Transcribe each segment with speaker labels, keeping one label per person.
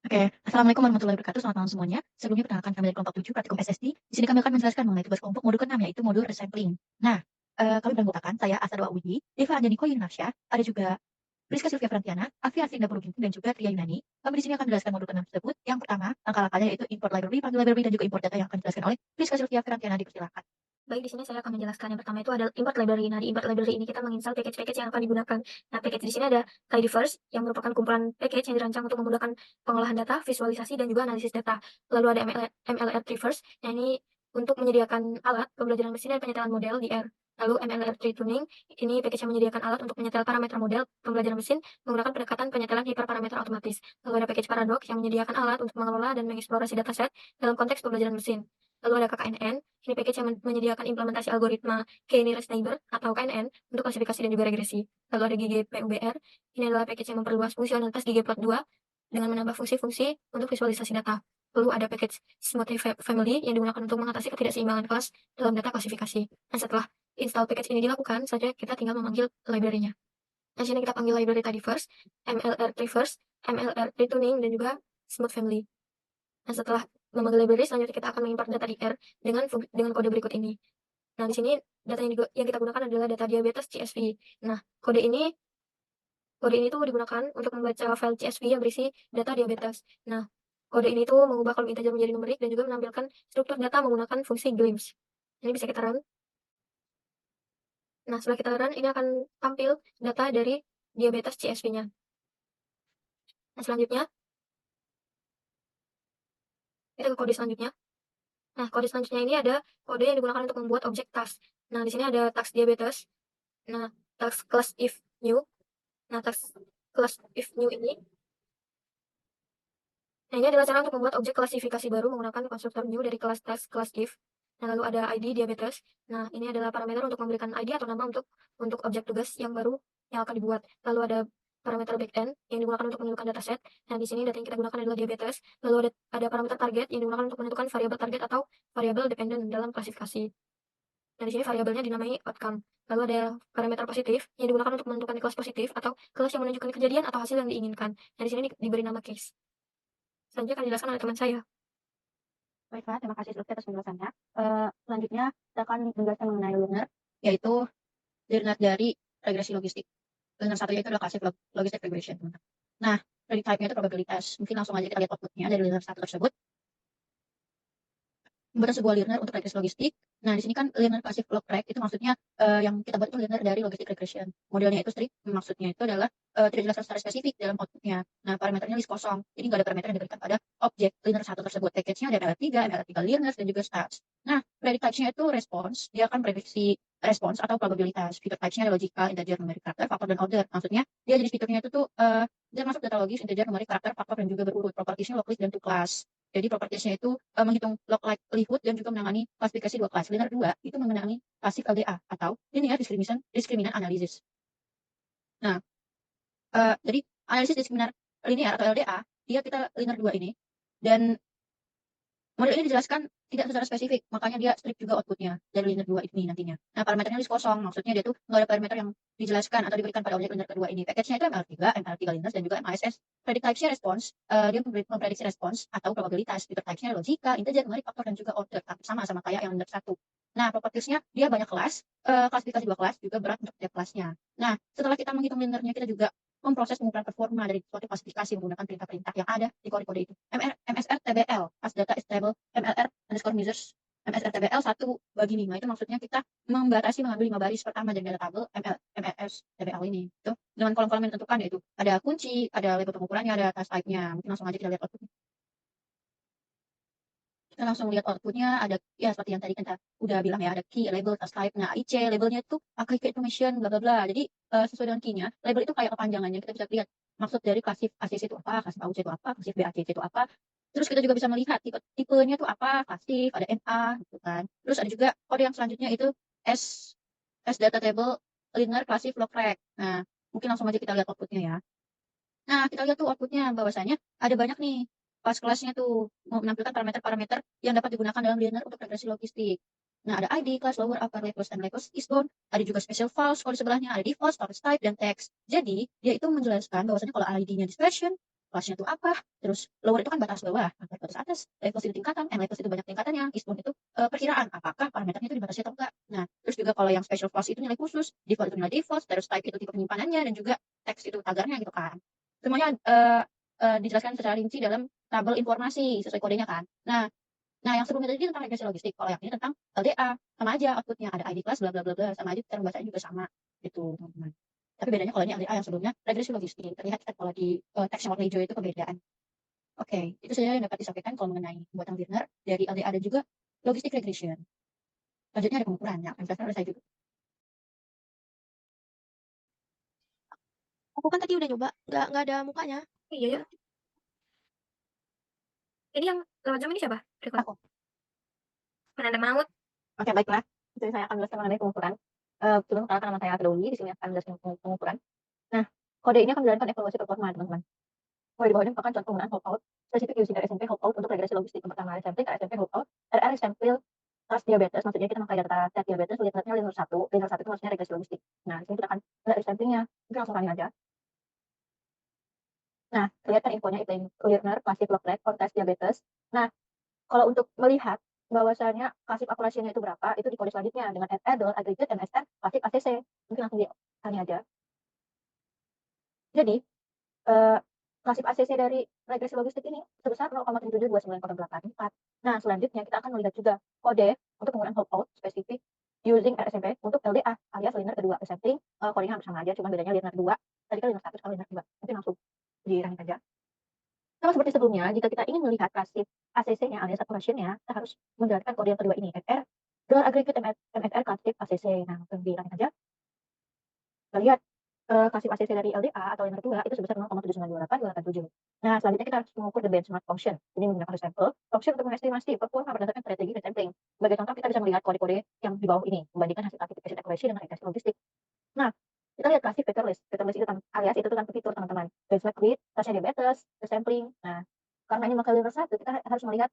Speaker 1: Oke, Assalamualaikum warahmatullahi wabarakatuh. Selamat malam semuanya. Sebelumnya perkenalkan kami dari kelompok 7 praktikum SSD. Di sini kami akan menjelaskan mengenai tugas kelompok modul ke-6 yaitu modul resampling. Nah, kami beranggotakan saya Asa Dewa Widi, Deva Anjaniko Yunarsyah, ada juga Priska Sylvia Frantiana, Afi Arsinda Purwinti, dan juga Tria Yunani. Kami di sini akan menjelaskan modul ke-6 tersebut. Yang pertama, langkah-langkahnya yaitu import library, panggil library, dan juga import data yang akan dijelaskan oleh Priska Sylvia Frantiana. Dipersilakan.
Speaker 2: Baik, di sini saya akan menjelaskan yang pertama itu adalah import library. Nah, di import library ini kita menginstal package-package yang akan digunakan. Nah, package di sini ada tidyverse yang merupakan kumpulan package yang dirancang untuk memudahkan pengolahan data, visualisasi, dan juga analisis data. Lalu ada MLR-Reverse, yang ini untuk menyediakan alat pembelajaran mesin dan penyetelan model di R. Lalu MLR-Tree Tuning, ini package yang menyediakan alat untuk menyetel parameter model pembelajaran mesin menggunakan pendekatan penyetelan hiperparameter otomatis. Lalu ada package Paradox yang menyediakan alat untuk mengelola dan mengeksplorasi dataset dalam konteks pembelajaran mesin. Lalu ada KKNN, ini package yang menyediakan implementasi algoritma K-nearest neighbor atau KNN untuk klasifikasi dan juga regresi. Lalu ada GGPUBR, ini adalah package yang memperluas fungsionalitas ggplot2 dengan menambah fungsi-fungsi untuk visualisasi data. Lalu ada package Smooth Family yang digunakan untuk mengatasi ketidakseimbangan kelas dalam data klasifikasi. Dan setelah install package ini dilakukan, saja kita tinggal memanggil library-nya. Nah, sini kita panggil library tadi first, MLR Reverse, MLR Retuning, dan juga Smooth Family. Nah, setelah memanggil library, selanjutnya kita akan mengimport data di R dengan kode berikut ini. Nah, di sini data yang kita gunakan adalah data diabetes CSV. Nah, kode ini tuh digunakan untuk membaca file CSV yang berisi data diabetes. Nah, kode ini tuh mengubah kolom integer menjadi numerik dan juga menampilkan struktur data menggunakan fungsi glimpse. Ini bisa kita run. Nah, setelah kita run, ini akan tampil data dari diabetes CSV-nya. Nah, selanjutnya kita ke kode selanjutnya. Nah, kode selanjutnya ini ada kode yang digunakan untuk membuat objek task. Nah, di sini ada task diabetes. Nah, task class if new. Nah, task class if new ini. Nah, ini adalah cara untuk membuat objek klasifikasi baru menggunakan konstruktor new dari kelas task class if. Nah, lalu ada ID diabetes. Nah, ini adalah parameter untuk memberikan ID atau nama untuk objek tugas yang baru yang akan dibuat. Lalu ada parameter backend yang digunakan untuk menentukan dataset. Nah, di sini data yang kita gunakan adalah diabetes. Lalu ada parameter target yang digunakan untuk menentukan variabel target atau variabel dependent dalam klasifikasi. Nah, di sini variabelnya dinamai outcome. Lalu ada parameter positif yang digunakan untuk menentukan kelas positif atau kelas yang menunjukkan kejadian atau hasil yang diinginkan. Nah, di sini diberi nama case. Selanjutnya akan dijelaskan oleh teman saya.
Speaker 1: Baiklah, terima kasih Sylvia atas penjelasannya. Selanjutnya kita akan menjelaskan mengenai learner, yaitu learner dari regresi logistik. Learner satunya itu adalah classic logistic regression, teman-teman. Nah, dari type-nya itu probabilitas. Mungkin langsung aja kita lihat output-nya dari learner satu tersebut. Membuat sebuah learner untuk regresi logistik. Nah, di sini kan learner classic log track itu maksudnya yang kita buat itu learner dari logistic regression. Modelnya itu strict, maksudnya itu adalah tidak dijelaskan secara spesifik dalam outputnya. Nah, parameternya list kosong. Jadi nggak ada parameter yang diberikan pada objek learner satu tersebut. Package-nya ada ML3, ML3 learners, dan juga stats. Nah, predict types-nya itu response. Dia akan prediksi response atau probabilitas. Fitur types-nya ada logical, integer, numeric, karakter, faktor, dan order. Maksudnya, dia jenis fiturnya itu tuh dia masuk data logis, integer, numeric, karakter, faktor, dan juga berurut. Propertiesnya localist dan to class. Jadi propertiesnya itu menghitung log likelihood dan juga menangani klasifikasi dua kelas. Linear 2 itu mengenai pasif LDA atau linear discriminant analysis. Nah, jadi analisis diskriminan linear atau LDA, dia kita linear 2 ini. Dan model ini dijelaskan tidak secara spesifik, makanya dia strict juga outputnya dari linear 2 ini nantinya. Nah, parameternya list kosong, maksudnya dia tuh nggak ada parameter yang dijelaskan atau diberikan pada objek linear kedua ini. Package-nya itu ML3 linears, dan juga MASS. Predict types-nya response, dia memprediksi respons atau probabilitas. Fitur types-nya logika, integer, numeric, faktor, dan juga order. Sama kayak yang linear 1. Nah, propertiesnya dia banyak kelas, klasifikasi dua kelas, juga berat untuk setiap kelasnya. Nah, setelah kita menghitung linearnya, kita juga memproses pengumpulan performa dari suatu klasifikasi menggunakan perintah-perintah yang ada di kode-kode itu. MSRTBL, as data is stable, MLR underscore measures, MSRTBL 1/5. Itu maksudnya kita membatasi mengambil 5 baris pertama dari data tabel MSRTBL ini. Itu dengan kolom-kolom yang ditentukan, yaitu ada kunci, ada label pengukurannya, ada task type-nya. Mungkin langsung aja kita lihat output. Kita langsung lihat outputnya, ada ya seperti yang tadi kita udah bilang ya, ada key, label, task type. Nah, IC labelnya itu pakai key information, bla bla bla. Jadi sesuai dengan key-nya, label itu kayak kepanjangannya. Kita bisa lihat maksud dari klasif ACC itu apa, klasif AUC itu apa, klasif BACC itu apa. Terus kita juga bisa melihat tipenya itu apa, klasif, ada NA gitu kan. Terus ada juga kode yang selanjutnya itu S data table linear classic log track. Nah, mungkin langsung aja kita lihat outputnya ya. Nah, kita lihat tuh outputnya bahwasanya ada banyak nih kelas-kelasnya tuh menampilkan parameter-parameter yang dapat digunakan dalam linear untuk regresi logistik. Nah, ada ID, class, lower, upper, levels, and levels eastbound. Ada juga special files, kalau di sebelahnya ada default, storage type, dan text. Jadi, dia itu menjelaskan bahwasanya kalau ID-nya dispersion, kelasnya itu apa, terus lower itu kan batas bawah, batas atas, levels itu tingkatan, levels itu banyak tingkatannya, eastbound itu perkiraan apakah parameternya itu dibatasi atau enggak. Nah, terus juga kalau yang special clause itu nilai khusus, default itu nilai default, terus type itu tipe penyimpanannya, dan juga teks itu tagarnya gitu kan. Semuanya dijelaskan secara rinci dalam tabel informasi sesuai kodenya kan. Nah, yang sebelumnya tadi tentang regresi logistik, kalau yang ini tentang LDA, sama aja outputnya ada ID class bla bla bla bla, sama aja cara membacanya juga sama gitu teman-teman. Tapi bedanya kalau ini LDA yang sebelumnya regresi logistik, terlihat kan kalau di teks yang warna hijau itu perbedaan. Oke, itu saja yang dapat disampaikan kalau mengenai pembuatan Wiener dari LDA dan juga logistik regression. Selanjutnya ada pengukuran, ya, penjelasan oleh saya juga.
Speaker 3: Aku kan tadi udah nyoba, nggak ada mukanya.
Speaker 2: Iya ya. Ini yang lewat Zoom ini siapa? Record.
Speaker 1: Aku.
Speaker 2: Penanda Maut.
Speaker 1: Oke, baiklah. Jadi saya akan menjelaskan mengenai pengukuran. Sebelum perkenalkan nama saya Adrawi, di sini akan menjelaskan pengukuran. Nah, kode ini akan menjalankan evaluasi performa, teman-teman. Kode di bawah ini merupakan contoh penggunaan hold out, spesifik using RSMP hold out untuk regresi logistik. Yang pertama RSMP, RSMP hold out, RR sampel trust diabetes, maksudnya kita memakai data set diabetes, linearnya linear 1, linear 1 itu maksudnya regresi logistik. Nah, di sini kita akan lihat sampelingnya, mungkin langsung running aja. Nah, kelihatan infonya itu linear, classic log rate, for test diabetes. Nah, kalau untuk melihat bahwasanya classic accuracy-nya itu berapa, itu di kode selanjutnya dengan SR, aggregate, MSR, classic ACC. Mungkin langsung di running aja. Jadi, klasif ACC dari regresi logistik ini sebesar 0,7729084. Nah, selanjutnya kita akan melihat juga kode untuk penggunaan holdout spesifik using RSMP untuk LDA alias linear kedua sampling. Kodenya hampir sama aja, cuma bedanya linear 2. Tadi kan linear 1 sekarang linear 2. Mungkin langsung di running aja. Sama seperti sebelumnya, jika kita ingin melihat klasif ACC-nya alias accuracy-nya, kita harus menjalankan kode yang kedua ini, FR, aggregate MSR klasif ACC. Nah, langsung di running aja. Kita lihat klasif ACC dari LDA atau linear 2 itu sebesar 0,7928287. Nah, selanjutnya kita harus mengukur the benchmark function. Ini menggunakan sampel function untuk mengestimasi performa berdasarkan strategi resampling. Sebagai contoh, kita bisa melihat kode-kode yang di bawah ini, membandingkan hasil classification accuracy dengan regresi logistik. Nah, kita lihat klasif vector list. Vector list itu alias itu tanpa fitur, teman-teman. Benchmark width, tasnya diabetes, resampling. Nah, karena ini maka linear 1, kita harus melihat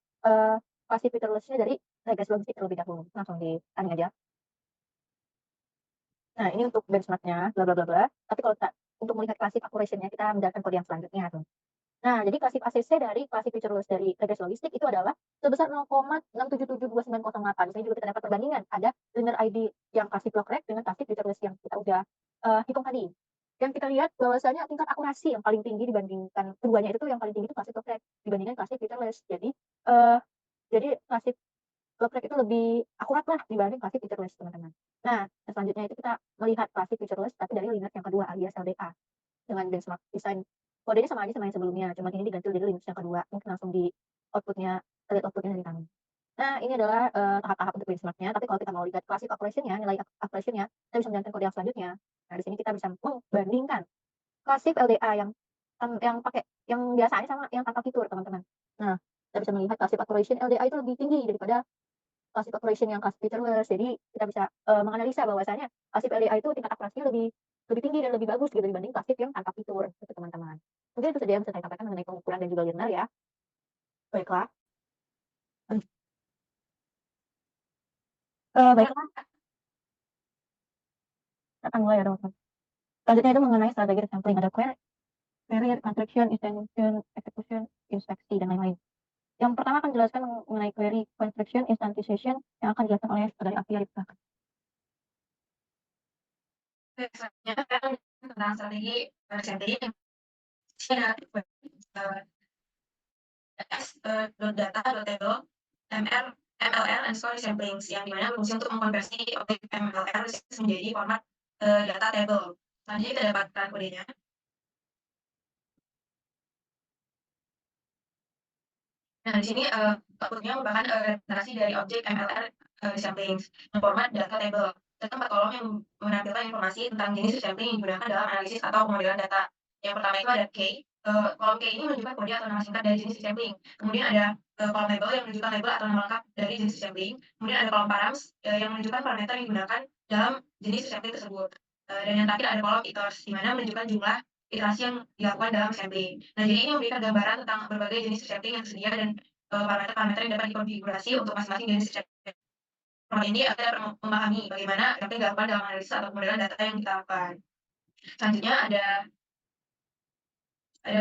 Speaker 1: klasif vector listnya dari regresi logistik terlebih dahulu. Langsung di running aja. Nah, ini untuk benchmark-nya, bla bla bla bla. Tapi kalau kita untuk melihat klasif accuracy-nya, kita menjalankan kode yang selanjutnya tuh. Nah, jadi klasif ACC dari klasif feature list dari regresi logistik itu adalah sebesar 0,6772908. Di sini juga kita dapat perbandingan. Ada linear ID yang klasif block rec dengan klasif feature list yang kita udah hitung tadi. Yang kita lihat bahwasanya tingkat akurasi yang paling tinggi dibandingkan keduanya itu yang paling tinggi itu klasif block rec dibandingkan klasif feature list. Jadi klasif block rec itu lebih akurat lah dibanding klasif feature list, teman-teman. Nah, selanjutnya itu kita melihat klasif feature list tapi dari linear yang kedua alias LDA dengan benchmark desain. Kodenya sama aja sama yang sebelumnya, cuma ini diganti jadi linear yang kedua. Mungkin langsung di outputnya, kita lihat outputnya dari kami. Nah, ini adalah tahap-tahap untuk benchmarknya. Tapi kalau kita mau lihat klasif accuracy-nya, nilai accuracy-nya, kita bisa menjalankan kode yang selanjutnya. Nah, di sini kita bisa membandingkan klasif LDA yang pakai yang biasanya sama yang tanpa fitur, teman-teman. Nah, kita bisa melihat klasif accuracy LDA itu lebih tinggi daripada klasif accuracy yang klasif featureless. Jadi kita bisa menganalisa bahwasanya klasif LDA itu tingkat akurasinya lebih tinggi dan lebih bagus gitu dibanding klasif yang tanpa fitur, gitu teman-teman. Mungkin itu saja yang bisa saya sampaikan mengenai pengukuran dan juga linear ya. Baiklah. Baiklah, kita akan mulai ya teman-teman. Selanjutnya itu mengenai strategi sampling. Ada query, construction, instantiation, execution, inspeksi, dan lain-lain. Yang pertama akan jelaskan mengenai query, construction, instantiation yang akan dijelaskan oleh saudari Afia.
Speaker 2: Biasanya kan tentang strategi sampling data.table MLR underscore samplings yang dimana berfungsi untuk mengkonversi objek MLR menjadi format data table. Selanjutnya kita dapatkan kodenya. Nah, di sini outputnya merupakan representasi dari objek MLR samplings yang format data table. Serta 4 kolom yang menampilkan informasi tentang jenis sampling yang digunakan dalam analisis atau pemodelan data. Yang pertama itu ada K. Kolom K ini menunjukkan kode atau nama singkat dari jenis sampling. Kemudian ada kolom label yang menunjukkan label atau nama lengkap dari jenis sampling. Kemudian ada kolom params yang menunjukkan parameter yang digunakan dalam jenis sampling tersebut. Dan yang terakhir ada kolom iterasi, di mana menunjukkan jumlah iterasi yang dilakukan dalam sampling. Nah, jadi ini memberikan gambaran tentang berbagai jenis sampling yang tersedia dan parameter-parameter yang dapat dikonfigurasi untuk masing-masing jenis sampling. Format ini akan memahami bagaimana sampling dilakukan dalam analisis atau pemodelan data yang kita lakukan. Selanjutnya ada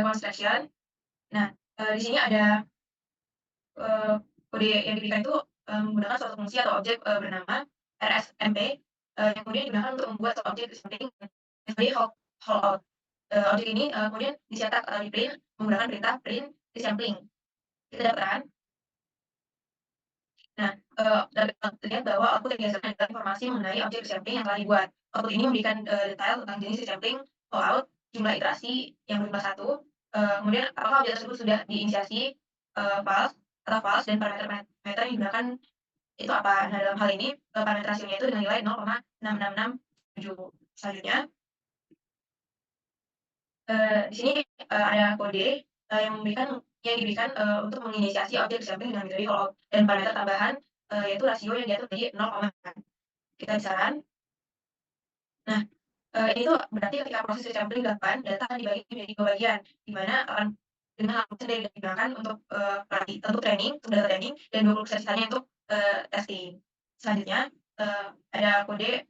Speaker 2: construction.
Speaker 4: Nah, di sini ada kode yang diberikan itu menggunakan suatu fungsi atau objek bernama RSMP yang kemudian digunakan untuk membuat suatu objek sampling sebagai holdout. Objek ini kemudian dicetak atau di print menggunakan perintah print resampling. Kita dapatkan. Nah, dapat terlihat bahwa output yang dihasilkan adalah informasi mengenai objek resampling yang telah dibuat. Output ini memberikan detail tentang jenis resampling, callout, jumlah iterasi yang berjumlah 1, kemudian apakah objek tersebut sudah diinisiasi false atau false, dan parameter yang digunakan itu apa. Nah, dalam hal ini parameter hasilnya itu dengan nilai 0,6667. Selanjutnya, di sini ada kode yang diberikan untuk menginisiasi objek resampling dengan metode callout, dan parameter tambahan yaitu rasio yang diatur jadi 0,8. Kita bisaran. Nah, ini tuh berarti ketika proses resampling dilakukan, data akan dibagi menjadi 2 bagian, di mana akan dengan langsung digunakan untuk training, untuk data training, dan 20% sisanya untuk testing. Selanjutnya, ada kode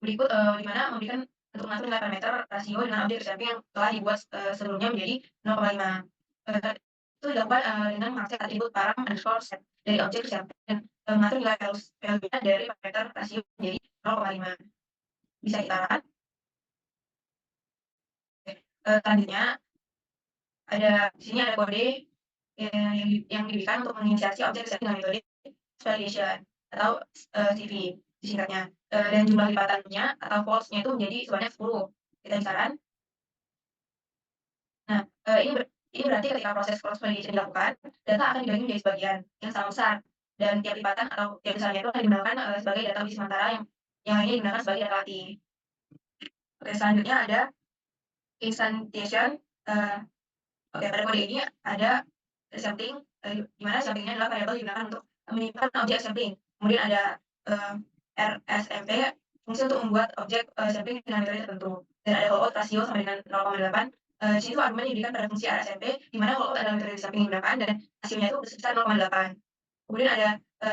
Speaker 4: berikut di mana memberikan untuk mengatur nilai parameter rasio dengan objek resampling yang telah dibuat sebelumnya menjadi 0,5. Itu dilakukan dengan mengakses atribut param_set dari objek resampling dan mengatur nilai value-nya dari parameter rasio menjadi 0,5. Bisa kita lihat. Selanjutnya di sini ada kode yang diberikan untuk menginisiasi objek resampling dengan metode validation atau CV disingkatnya, dan jumlah lipatannya atau false-nya itu menjadi sebanyak 10. Kita bisaran. Nah, ini berarti ketika proses cross validation dilakukan, data akan dibagi menjadi sebagian yang sama besar, dan tiap lipatan atau tiap besarnya itu akan digunakan sebagai data uji sementara yang lainnya digunakan sebagai data latih. Oke, selanjutnya ada instantiation. Oke, pada kode ini ada sampling, di mana samplingnya adalah variabel yang digunakan untuk menyimpan objek sampling. Kemudian ada RSMP, fungsi untuk membuat objek sampling dengan metode tertentu. Dan ada callout rasio sama dengan 0,8. Di situ argumen yang diberikan pada fungsi RSMP, di mana callout adalah metode sampling yang digunakan dan hasilnya itu sebesar 0,8. Kemudian ada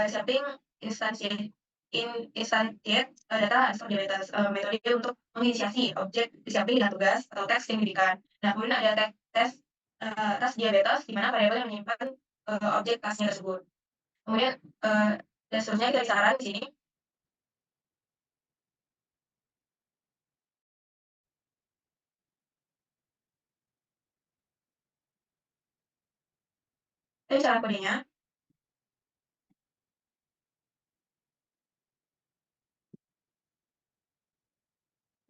Speaker 4: sampling instantiate data underscore diabetes, metode untuk menginisiasi objek sampling dengan tugas atau teks yang diberikan. Nah, kemudian ada tes diabetes, di mana variabel yang menyimpan objek tasnya tersebut. Kemudian dan seterusnya kita bisa lihat di sini. Kita bisa lihat kodenya.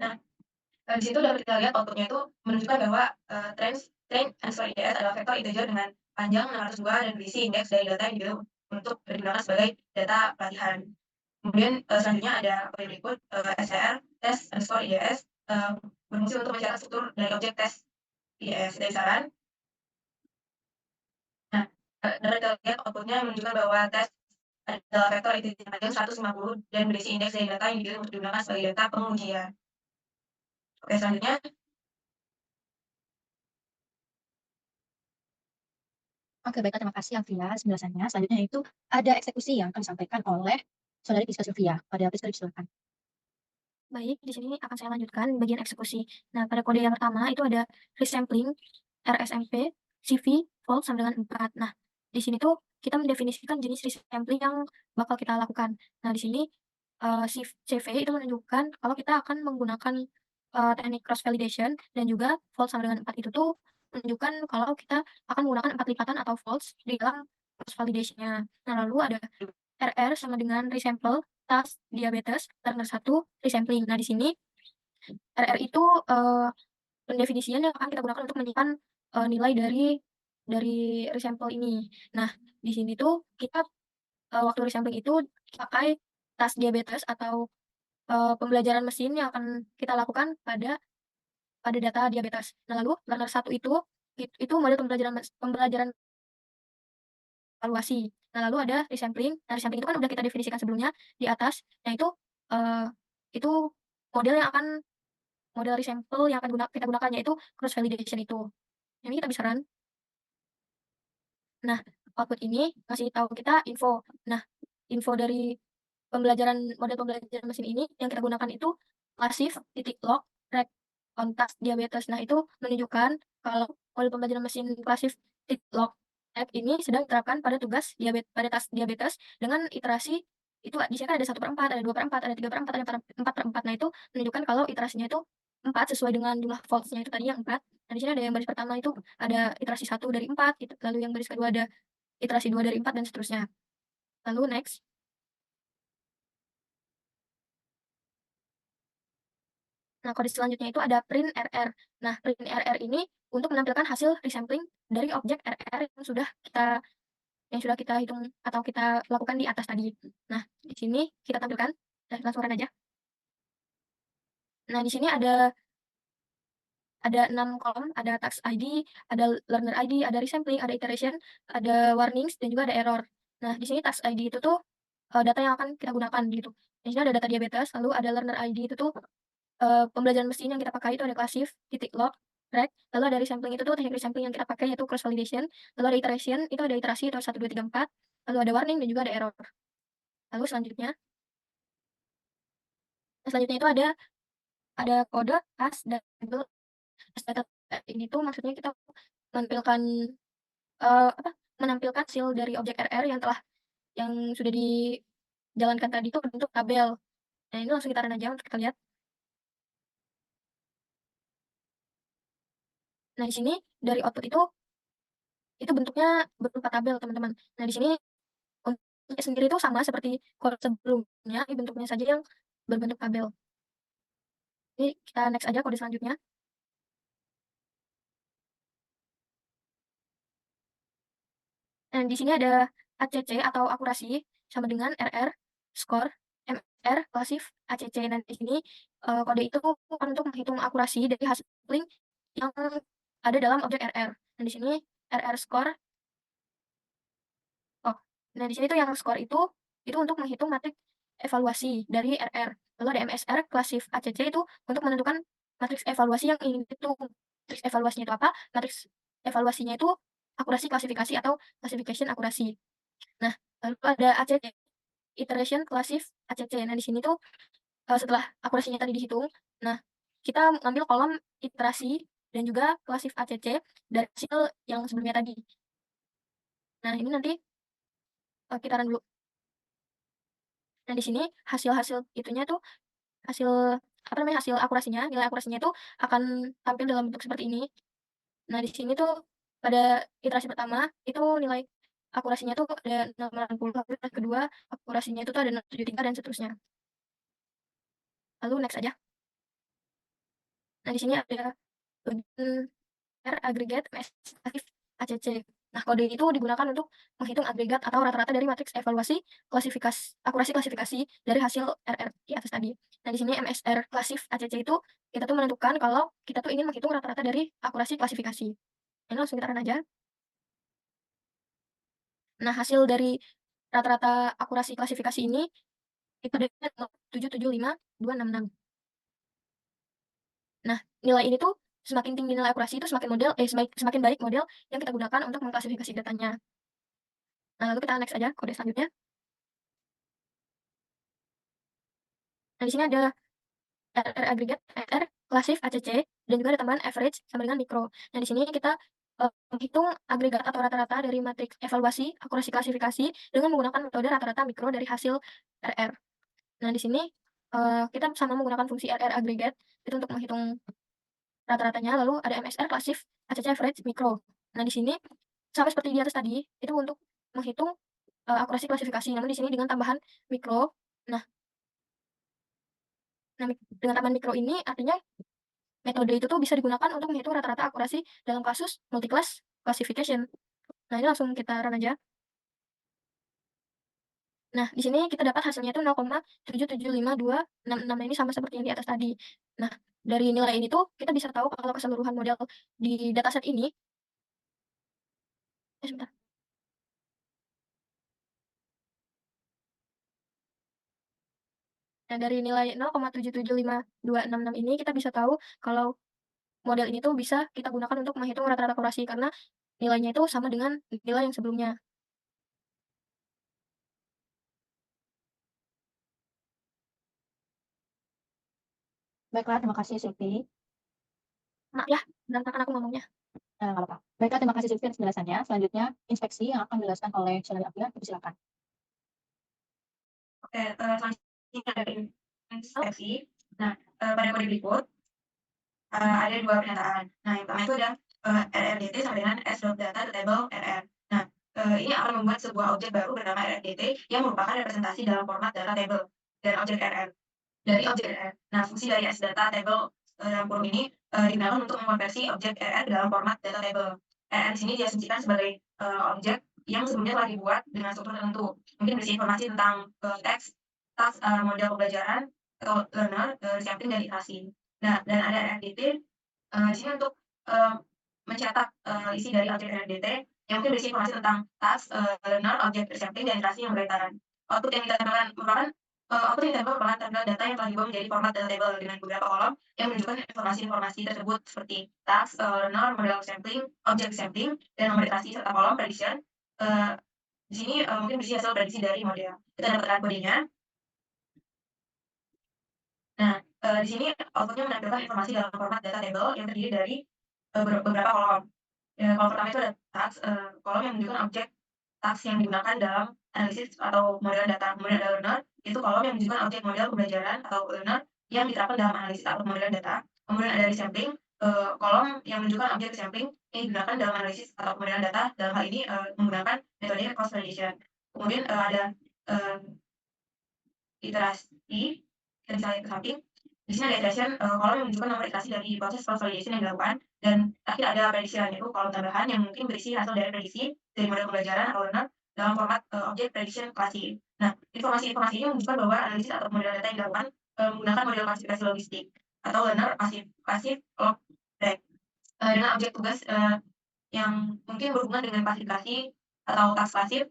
Speaker 4: Nah, di situ dapat kita lihat outputnya itu menunjukkan bahwa train underscore IDS adalah vektor integer dengan panjang 602 dan berisi indeks dari data yang dipilih untuk digunakan sebagai data pelatihan. Kemudian selanjutnya ada kode berikut STR test underscore IDS berfungsi untuk mencatat struktur dari objek tes IDS. Kita saran. Nah, dapat kita lihat outputnya menunjukkan bahwa tes adalah vektor integer panjang 150 dan berisi indeks dari data yang dipilih untuk digunakan sebagai data pengujian. Oke, selanjutnya.
Speaker 1: Oke, baiklah, terima kasih Alfia atas penjelasannya. Selanjutnya itu ada eksekusi yang akan disampaikan oleh Saudari Priska Sylvia. Pada Priska, silakan.
Speaker 2: Baik, di sini akan saya lanjutkan bagian eksekusi. Nah, pada kode yang pertama itu ada resampling, RSMP, CV, false sama dengan 4. Nah, di sini tuh kita mendefinisikan jenis resampling yang bakal kita lakukan. Nah, di sini CV itu menunjukkan kalau kita akan menggunakan teknik cross validation, dan juga false sama dengan 4 itu tuh menunjukkan kalau kita akan menggunakan 4 lipatan atau false di dalam cross validation-nya. Nah, lalu ada RR sama dengan resample, tas diabetes, learner 1, resampling. Nah, di sini RR itu pendefinisian yang akan kita gunakan untuk menyimpan nilai dari resample ini. Nah, di sini tuh kita waktu resampling itu pakai tas diabetes atau pembelajaran mesin yang akan kita lakukan pada data diabetes. Nah, lalu learner 1 itu model pembelajaran evaluasi. Nah, lalu ada resampling. Nah, resampling itu kan udah kita definisikan sebelumnya di atas. Nah, itu model resample yang akan kita gunakan, yaitu cross validation itu. Ini kita bisa run. Nah, output ini ngasih tahu kita info. Nah, info dari model pembelajaran mesin ini yang kita gunakan itu classif.log rec on task diabetes. Nah, itu menunjukkan kalau model pembelajaran mesin classif log F ini sedang diterapkan pada pada tas diabetes dengan iterasi itu di sini kan ada 1/4, ada 2/4, ada 3/4, ada 4/4. Nah, itu menunjukkan kalau iterasinya itu 4 sesuai dengan jumlah volts-nya itu tadi yang 4. Nah, di sini ada yang baris pertama itu ada iterasi 1 dari 4 gitu, lalu yang baris kedua ada iterasi 2 dari 4 dan seterusnya. Lalu next. Nah, kode selanjutnya itu ada print RR. Nah, print RR ini untuk menampilkan hasil resampling dari objek RR yang sudah kita hitung atau kita lakukan di atas tadi. Nah, di sini kita tampilkan, langsung run aja. Nah, di sini ada 6 kolom, ada task ID, ada learner ID, ada resampling, ada iteration, ada warnings, dan juga ada error. Nah, di sini task ID itu tuh data yang akan kita gunakan gitu. Di sini ada data diabetes, lalu ada learner ID itu tuh pembelajaran mesin yang kita pakai itu ada classif, titik log, rec, lalu ada resampling itu tuh teknik resampling yang kita pakai yaitu cross validation, lalu ada iteration, itu ada iterasi itu 1, 2, 3, 4, lalu ada warning dan juga ada error. Lalu selanjutnya itu ada kode as double as data ini tuh maksudnya kita menampilkan menampilkan hasil dari objek RR yang sudah dijalankan tadi itu bentuk tabel. Nah, ini langsung kita run aja untuk kita lihat. Nah, di sini dari output itu bentuknya berupa tabel, teman-teman. Nah, di sini untuk sendiri itu sama seperti kode sebelumnya, ini bentuknya saja yang berbentuk tabel. Ini kita next aja kode selanjutnya. Nah, di sini ada ACC atau akurasi sama dengan RR, score, MR, klasif, ACC. Nah, di sini kode itu untuk menghitung akurasi dari hasil link yang ada dalam objek RR. Nah, di sini RR score. Oh, nah di sini tuh yang score itu untuk menghitung matriks evaluasi dari RR. Lalu ada MSR, klasif ACC itu untuk menentukan matriks evaluasi yang ingin itu. Matriks evaluasinya itu apa? Matriks evaluasinya itu akurasi klasifikasi atau classification akurasi. Nah, lalu ada ACC, iteration klasif ACC. Nah, di sini tuh setelah akurasinya tadi dihitung, nah kita ngambil kolom iterasi dan juga klasif ACC dari hasil yang sebelumnya tadi. Nah, ini nanti kita run dulu. Nah, di sini hasil-hasil itunya tuh hasil apa namanya, hasil akurasinya, nilai akurasinya itu akan tampil dalam bentuk seperti ini. Nah, di sini tuh pada iterasi pertama itu nilai akurasinya tuh ada 0,80, lalu iterasi kedua akurasinya itu tuh ada 0,73 dan seterusnya. Lalu next aja. Nah, di sini ada bagian R aggregate MS aktif ACC. Nah, kode itu digunakan untuk menghitung agregat atau rata-rata dari matriks evaluasi akurasi klasifikasi dari hasil RR di atas tadi. Nah, di sini MSR klasif ACC itu kita tuh menentukan kalau kita tuh ingin menghitung rata-rata dari akurasi klasifikasi. Ini langsung kita run aja. Nah, hasil dari rata-rata akurasi klasifikasi ini itu ada 775.266. Nah, nilai ini tuh semakin tinggi nilai akurasi itu semakin baik model yang kita gunakan untuk mengklasifikasi datanya. Nah, lalu kita next aja kode selanjutnya. Nah, di sini ada RR aggregate, RR klasif ACC, dan juga ada tambahan average sama dengan mikro. Nah, di sini kita menghitung agregat atau rata-rata dari matriks evaluasi akurasi klasifikasi dengan menggunakan metode rata-rata mikro dari hasil RR. Nah, di sini kita sama menggunakan fungsi RR aggregate itu untuk menghitung rata-ratanya, lalu ada MSR klasif ACC average mikro. Nah, di sini sama seperti di atas tadi, itu untuk menghitung akurasi klasifikasi, namun di sini dengan tambahan mikro. Nah, dengan tambahan mikro ini artinya metode itu tuh bisa digunakan untuk menghitung rata-rata akurasi dalam kasus multi-class classification. Nah, ini langsung kita run aja. Nah, di sini kita dapat hasilnya itu 0,775266. Nah, ini sama seperti yang di atas tadi. Nah, dari nilai ini tuh kita bisa tahu kalau keseluruhan model di dataset ini sebentar. Nah, dari nilai 0,775266 ini kita bisa tahu kalau model ini tuh bisa kita gunakan untuk menghitung rata-rata akurasi karena nilainya itu sama dengan nilai yang sebelumnya.
Speaker 1: Baiklah, terima kasih Silvi.
Speaker 2: Maaf ya, berantakan aku ngomongnya.
Speaker 1: Nah, nggak apa-apa. Baiklah, terima kasih Sylvia atas penjelasannya. Selanjutnya, inspeksi yang akan dijelaskan oleh Shalali Afia, dipersilakan.
Speaker 4: Oke, selanjutnya ada inspeksi. Nah, pada kode berikut ada 2 pernyataan. Nah, yang pertama itu ada RRDT sama dengan s.data.table RR. Nah, ini akan membuat sebuah objek baru bernama RRDT yang merupakan representasi dalam format data table dan objek RR dari objek RR. Nah, fungsi dari s.data.table dalam kurung ini digunakan untuk mengkonversi objek RR ke dalam format data table. RR di sini diasumsikan sebagai objek yang sebelumnya telah dibuat dengan struktur tertentu. Mungkin berisi informasi tentang teks, tas, model pembelajaran atau learner, sampling dan iterasi. Nah, dan ada RRDT di sini untuk mencetak isi dari objek RRDT yang mungkin berisi informasi tentang task, learner, objek sampling dan iterasi yang berkaitan. Output yang ditempelkan merupakan output yang ditempel merupakan tampilan data yang telah diubah menjadi format data table dengan beberapa kolom yang menunjukkan informasi-informasi tersebut seperti task, learner, model sampling, objek sampling, dan nomor iterasi serta kolom prediction. Di sini mungkin berisi hasil prediksi dari model. Kita dapatkan kodenya. Nah, di sini output-nya menampilkan informasi dalam format data table yang terdiri dari beberapa kolom. Kolom pertama itu ada task, kolom yang menunjukkan objek task yang digunakan dalam analisis atau modelan data. Kemudian ada learner, itu kolom yang menunjukkan objek model pembelajaran atau learner yang diterapkan dalam analisis atau modelan data. Kemudian ada resampling, kolom yang menunjukkan objek resampling yang digunakan dalam analisis atau modelan data. Dalam hal ini menggunakan metode cross validation. Kemudian ada iterasi, kita bisa lihat ke samping. Di sini ada iteration, kolom yang menunjukkan nomor iterasi dari proses cross validation yang dilakukan, dan terakhir ada prediction, yaitu kolom tambahan yang mungkin berisi hasil dari prediksi dari model pembelajaran atau learner dalam format objek prediction klasik. Nah, informasi-informasi ini menunjukkan bahwa analisis atau model data yang dilakukan menggunakan model klasifikasi logistik atau learner pasif log reg dengan objek tugas yang mungkin berhubungan dengan klasifikasi atau task pasif.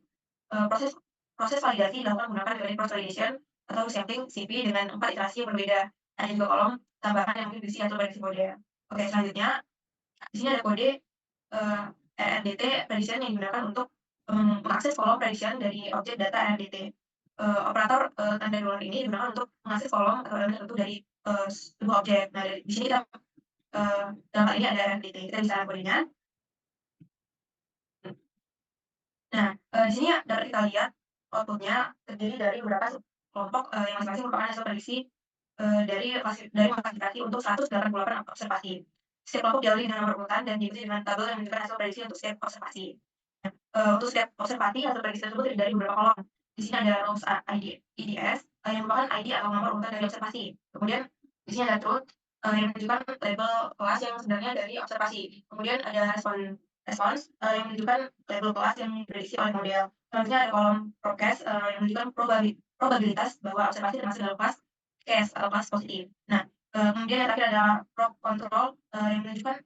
Speaker 4: Proses proses validasi dilakukan menggunakan metode cross validation atau sampling CP dengan 4 iterasi yang berbeda. Ada juga kolom tambahan yang mungkin berisi hasil prediksi model. Oke, selanjutnya di sini ada kode RRDT prediction yang digunakan untuk mengakses kolom prediction dari objek data RRDT. Operator tanda dolar ini digunakan untuk mengakses kolom atau elemen tertentu dari sebuah objek. Nah, di sini kita dalam hal ini ada RRDT. Kita bisa lihat kodenya. Nah, di sini dapat kita lihat output-nya terdiri dari beberapa kelompok yang masing-masing merupakan hasil prediksi dari klasifikasi untuk 188 observasi. Setiap kelompok diawali dengan nomor urutan dan diikuti dengan tabel yang menunjukkan hasil prediksi untuk setiap observasi. Untuk setiap observasi, hasil prediksi tersebut terdiri dari beberapa kolom. Di sini ada rows IDS yang merupakan ID atau nomor urutan dari observasi. Kemudian di sini ada truth yang menunjukkan label kelas yang sebenarnya dari observasi. Kemudian ada response yang menunjukkan label kelas yang diprediksi oleh model. Selanjutnya ada kolom forecast yang menunjukkan probabilitas bahwa observasi termasuk dalam kelas case atau kelas positif. Nah, kemudian yang terakhir ada probe control yang menunjukkan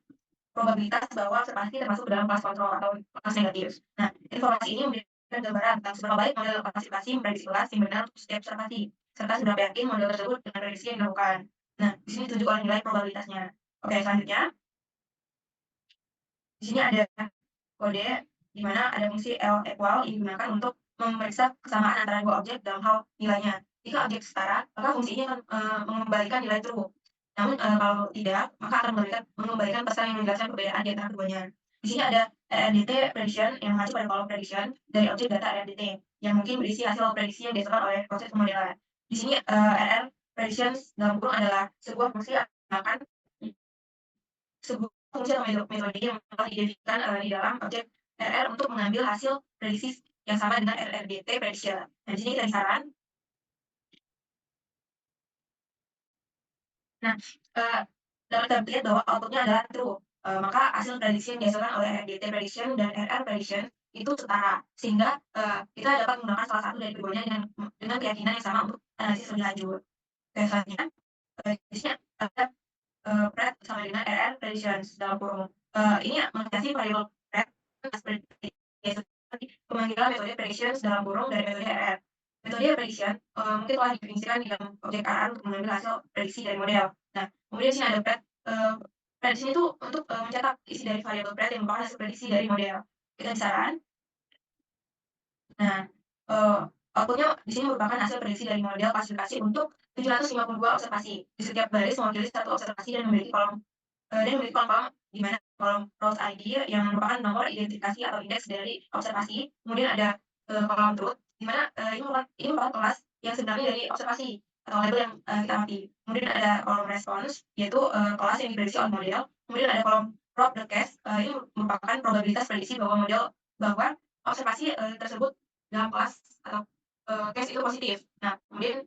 Speaker 4: probabilitas bahwa observasi termasuk dalam kelas kontrol atau kelas negatif. Nah, informasi ini memberikan gambaran tentang seberapa baik model klasifikasi memprediksi kelas yang benar untuk setiap observasi, serta seberapa yakin model tersebut dengan prediksi yang dilakukan. Nah, di sini ditunjuk oleh nilai probabilitasnya. Oke, selanjutnya di sini ada kode di mana ada fungsi L equal yang digunakan untuk memeriksa kesamaan antara dua objek dalam hal nilainya. Jika objek setara, maka fungsi ini akan mengembalikan nilai true. Namun kalau tidak, maka akan mengembalikan pesan yang menjelaskan perbedaan di antara keduanya. Di sini ada RRDT prediction yang mengacu pada kolom prediction dari objek data RRDT yang mungkin berisi hasil prediksi yang dihasilkan oleh proses pemodelan. Di sini RR predictions dalam kurung adalah sebuah fungsi yang akan sebuah fungsi atau metode yang telah didefinisikan di dalam objek RR untuk mengambil hasil prediksi yang sama dengan RRDT prediction. Nah, di sini kita saran. Nah, dapat kita lihat bahwa output-nya adalah true. Maka hasil prediksi yang dihasilkan oleh RRDT prediction dan RR prediction itu setara. Sehingga kita dapat menggunakan salah satu dari keduanya dengan keyakinan yang sama untuk analisis lebih lanjut. Selanjutnya, di sini ada pred sama dengan RR predictions dalam kurung. Ini mengatasi variabel pred pemanggilan metode predictions dalam kurung dari metode RR. Metode prediction mungkin telah didefinisikan di dalam objek RR untuk mengambil hasil prediksi dari model. Nah, kemudian di sini ada pred. Prediction itu untuk mencetak isi dari variabel pred yang merupakan hasil prediksi dari model. Kita bisa. Nah, output-nya di sini merupakan hasil prediksi dari model klasifikasi untuk 752 observasi. Di setiap baris mewakili satu observasi dan memiliki kolom kolom di mana kolom rows ID yang merupakan nomor identifikasi atau indeks dari observasi. Kemudian ada kolom truth, di mana ini merupakan kelas yang sebenarnya dari observasi atau label yang kita amati. Kemudian ada kolom response, yaitu kelas yang diprediksi oleh model. Kemudian ada kolom prob.case, ini merupakan probabilitas prediksi bahwa observasi tersebut dalam kelas atau case itu positif. Nah, kemudian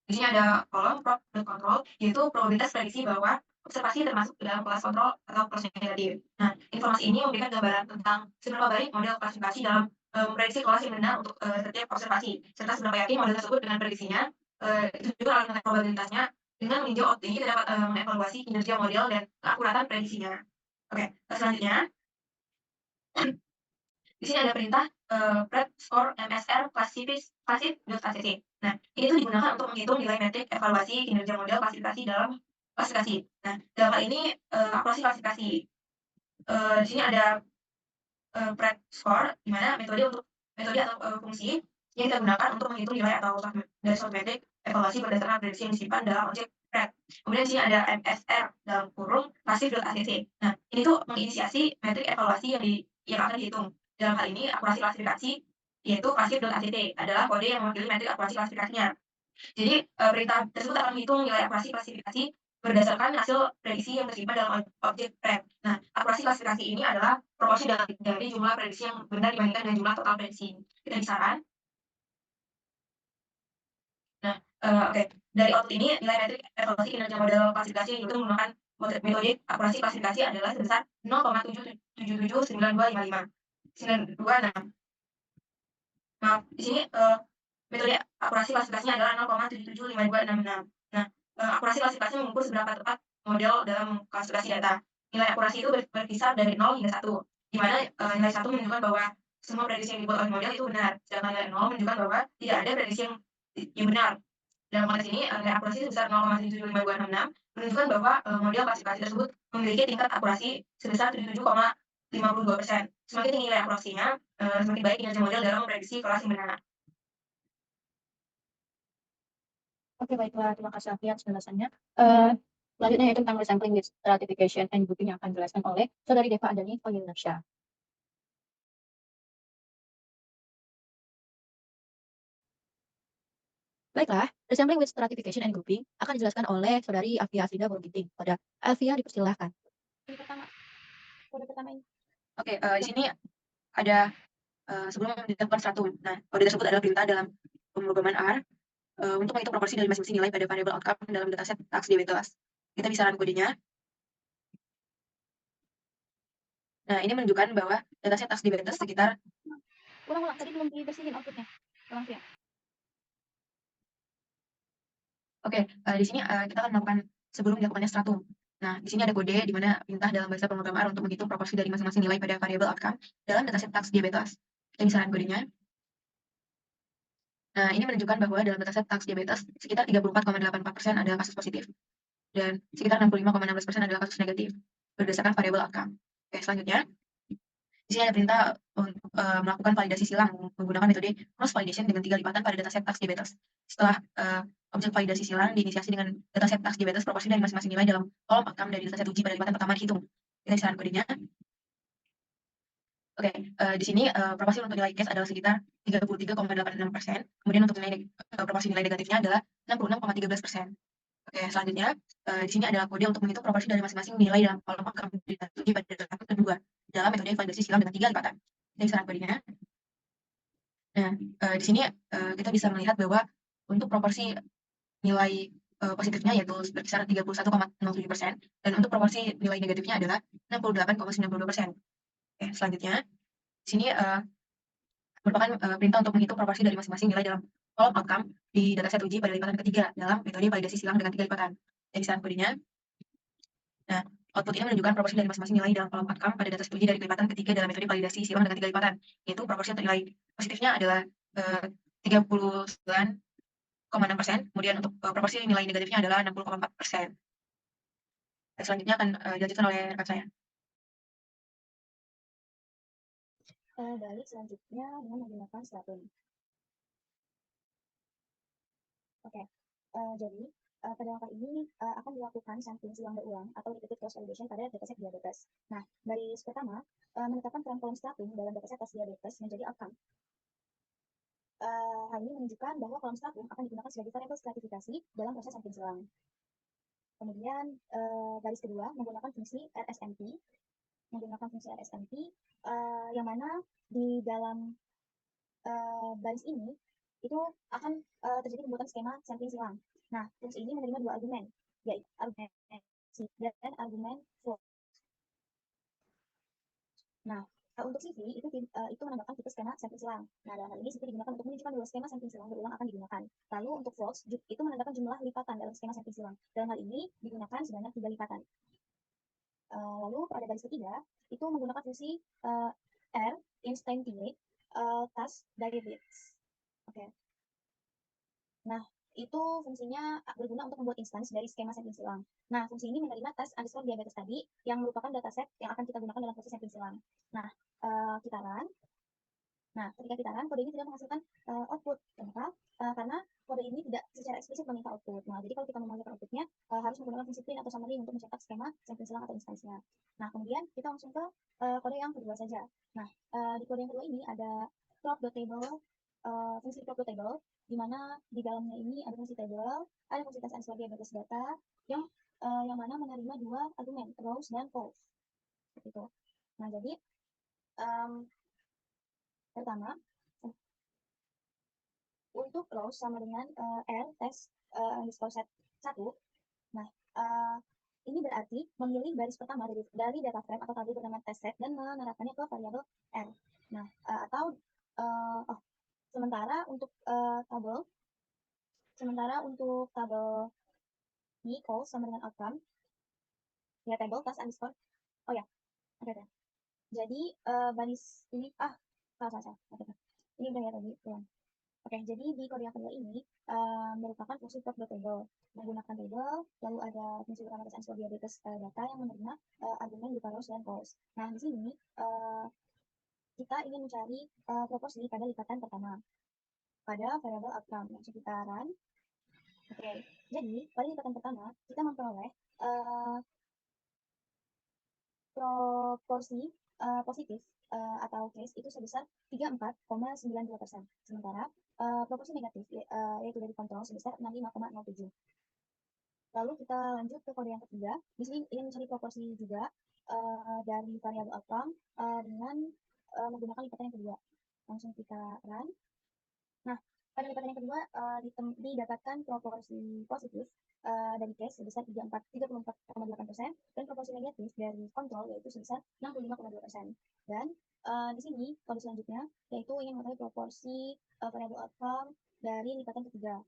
Speaker 4: di sini ada kolom prob.control, yaitu probabilitas prediksi bahwa observasi termasuk ke dalam kelas kontrol atau kelas negatif. Nah, informasi ini memberikan gambaran tentang seberapa baik model klasifikasi dalam memprediksi kelas yang benar untuk setiap observasi, serta seberapa yakin model tersebut dengan prediksinya. Itu juga dengan probabilitasnya. Dengan meninjau output ini, kita dapat mengevaluasi kinerja model dan keakuratan prediksinya. Oke, selanjutnya di sini ada perintah pred score MSR classif.acc. Nah, ini tuh digunakan untuk menghitung nilai metrik evaluasi kinerja model klasifikasi dalam klasifikasi. Nah, dalam hal ini akurasi klasifikasi. Di sini ada pred score, di mana metode atau fungsi yang kita gunakan untuk menghitung nilai atau dari suatu metrik evaluasi berdasarkan prediksi yang disimpan dalam objek pred. Kemudian di sini ada MSR dalam kurung classif.acc. Nah, ini tuh menginisiasi metrik evaluasi yang akan dihitung. Dalam hal ini akurasi klasifikasi, yaitu classif.act adalah kode yang mewakili metrik akurasi klasifikasinya. Jadi perintah tersebut akan menghitung nilai akurasi klasifikasi berdasarkan hasil prediksi yang tersimpan dalam objek pred. Nah, akurasi klasifikasi ini adalah proporsi dari jumlah prediksi yang benar dibandingkan dengan jumlah total prediksi. Kita bisaran. Nah, oke. Dari output ini, nilai metrik evaluasi kinerja model klasifikasi yang dihitung menggunakan metode akurasi klasifikasi adalah sebesar 0,7779255. 926. Maaf, di sini metode akurasi klasifikasinya adalah 0,7775266. Nah, akurasi klasifikasi mengukur seberapa tepat model dalam klasifikasi data. Nilai akurasi itu berkisar dari 0 hingga 1, di mana nilai 1 menunjukkan bahwa semua prediksi yang dibuat oleh model itu benar, sedangkan nilai 0 menunjukkan bahwa tidak ada prediksi yang benar. Dalam konteks ini, nilai akurasi sebesar 0,77526 menunjukkan bahwa model klasifikasi tersebut memiliki tingkat akurasi sebesar 77,52%. Semakin tinggi nilai akurasinya, semakin baik kinerja model dalam memprediksi kelas yang benar.
Speaker 1: Oke, baiklah. Terima kasih Alfian penjelasannya. Selanjutnya yaitu tentang resampling with stratification and grouping yang akan dijelaskan oleh Saudari Deva Andani Fayilnarsha. Baiklah, resampling with stratification and grouping akan dijelaskan oleh Saudari Alfia Asrida Boroginting. Pada Alfia dipersilahkan.
Speaker 3: Kode pertama ini.
Speaker 4: Oke, di sini ada sebelum dilakukan satu. Nah, kode tersebut adalah perintah dalam pemrograman R untuk menghitung proporsi dari masing-masing nilai pada variable outcome dalam dataset tax DB-Telas. Kita bisa run kodenya. Nah, ini menunjukkan bahwa dataset tax DB-Telas sekitar
Speaker 3: Ulang-ulang, tadi belum dibersihin outputnya. Ulang ya.
Speaker 4: Oke, di sini kita akan melakukan sebelum dilakukannya stratum. Nah, di sini ada kode di mana perintah dalam bahasa pemrograman R untuk menghitung proporsi dari masing-masing nilai pada variable outcome dalam dataset tax DB-Telas. Kita bisa run kodenya. Nah, ini menunjukkan bahwa dalam dataset tax diabetes sekitar 34,84% adalah kasus positif dan sekitar 65,16% adalah kasus negatif berdasarkan variable outcome. Oke, selanjutnya di sini ada perintah untuk melakukan validasi silang menggunakan metode cross validation dengan 3 lipatan pada dataset tax diabetes. Setelah objek validasi silang diinisiasi dengan dataset tax diabetes, proporsi dari masing-masing nilai dalam kolom outcome dari dataset uji pada lipatan pertama dihitung. Kita bisa run kodenya. Oke, di sini proporsi untuk nilai case adalah sekitar 33,86%. Kemudian untuk proporsi nilai negatifnya adalah 66,13%. Oke, selanjutnya di sini adalah kode untuk menghitung proporsi dari masing-masing nilai dalam kolom outcome di pada dataset kedua dalam metode validasi silang dengan 3 lipatan. Kita bisa run kodenya. Nah, di sini kita bisa melihat bahwa untuk proporsi nilai positifnya yaitu berkisar 31,07% dan untuk proporsi nilai negatifnya adalah 68,92%. Oke, selanjutnya di sini merupakan perintah untuk menghitung proporsi dari masing-masing nilai dalam kolom outcome di dataset uji pada lipatan ketiga dalam metode validasi silang dengan 3 lipatan. Jadi saran kodenya. Nah, output ini menunjukkan proporsi dari masing-masing nilai dalam kolom outcome pada dataset uji dari lipatan ketiga dalam metode validasi silang dengan 3 lipatan. Yaitu proporsi untuk nilai positifnya adalah 39,6%, kemudian untuk proporsi nilai negatifnya adalah 60,4%. Selanjutnya akan dilanjutkan oleh rekan saya.
Speaker 3: Baik, selanjutnya dengan menggunakan stratum. Oke, jadi pada langkah ini akan dilakukan sampling silang berulang atau repeated cross validation pada dataset diabetes. Nah, baris pertama menetapkan peran kolom stratum dalam dataset tes diabetes menjadi outcome. Hal ini menunjukkan bahwa kolom stratum akan digunakan sebagai variabel stratifikasi dalam proses sampling silang. Kemudian baris kedua menggunakan fungsi RSMP, yang mana di dalam baris ini itu akan terjadi pembuatan skema sampling silang. Nah, fungsi ini menerima dua argumen, yaitu argumen C dan argumen float. Nah, untuk CV itu menambahkan tipe skema sampling silang. Nah, dalam hal ini CV digunakan untuk menunjukkan bahwa skema sampling silang berulang akan digunakan. Lalu untuk floats itu menandakan jumlah lipatan dalam skema sampling silang. Dalam hal ini digunakan sebanyak 3 lipatan. Lalu pada baris ketiga itu menggunakan fungsi R instantiate task diabetes. Oke. Nah, itu fungsinya berguna untuk membuat instance dari skema sampling silang. Nah, fungsi ini menerima task underscore diabetes tadi yang merupakan dataset yang akan kita gunakan dalam proses sampling silang. Nah, kita run. Nah, ketika kita run, kode ini tidak menghasilkan output. Kenapa? Karena kode ini tidak secara eksplisit meminta output. Nah, jadi kalau kita memanggil outputnya, harus menggunakan fungsi print atau summary untuk mencetak skema sampling silang atau instansinya. Nah, kemudian kita langsung ke kode yang kedua saja. Nah, di kode yang kedua ini ada prop.table, fungsi prop.table, di mana di dalamnya ini ada fungsi table, ada fungsi tes answer diabetes data, yang mana menerima dua argumen, rows dan columns. Seperti itu. Nah, jadi pertama, untuk rows sama dengan R test underscore set 1. Nah, ini berarti memilih baris pertama dari data frame atau tabel bernama test set dan menerapkannya ke variabel R. Nah, sementara untuk tabel ini call sama dengan outcome, ya table task underscore. Oh ya, oke. Jadi baris ini salah. Ini udah ya tadi pulang. Oke, jadi di kode yang kedua ini merupakan fungsi prop.table. Menggunakan table, lalu ada fungsi bernama tes answer diabetes data yang menerima argumen berupa rows dan columns. Nah, di sini kita ingin mencari proporsi pada lipatan pertama pada variabel outcome. Langsung kita run. Oke, jadi pada lipatan pertama kita memperoleh proporsi positif atau case itu sebesar 34,92%. Sementara proporsi negatif yaitu dari kontrol sebesar 65,07. Lalu kita lanjut ke kode yang ketiga. Di sini ingin mencari proporsi juga dari variabel outcome dengan menggunakan lipatan yang kedua. Langsung kita run. Nah, pada lipatan yang kedua didapatkan proporsi positif dari case sebesar 34,8% dan proporsi negatif dari kontrol yaitu sebesar 65,2%. Dan di sini kode selanjutnya yaitu ingin mengetahui proporsi variabel outcome dari lipatan ketiga,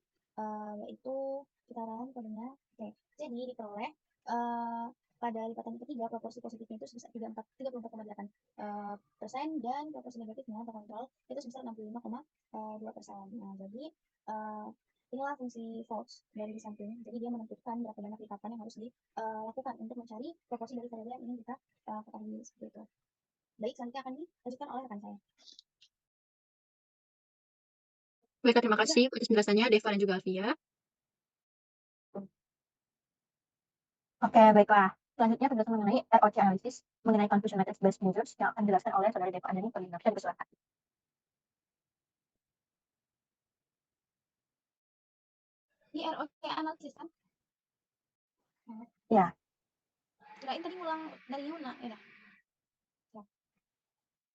Speaker 3: yaitu kita run kodenya. Oke, jadi diperoleh pada lipatan ketiga proporsi positifnya itu sebesar 34,8% dan proporsi negatifnya atau kontrol itu sebesar 65,2%. Nah, jadi inilah fungsi false dari sampling. Jadi dia menentukan berapa banyak lipatan yang harus dilakukan untuk mencari proporsi dari variabel yang ingin kita ketahui seperti itu. Baik, selanjutnya akan dilanjutkan oleh rekan saya.
Speaker 1: Baik, terima kasih atas penjelasannya Deva dan juga Alvia. Oke, baiklah. Selanjutnya penjelasan mengenai ROC analysis mengenai confusion matrix based measures yang akan dijelaskan oleh saudara Deva Andani Polinovic. Bersilakan.
Speaker 3: Ini ROC analysis kan?
Speaker 1: Ya.
Speaker 3: Kirain tadi ngulang dari Yuna, ya dah.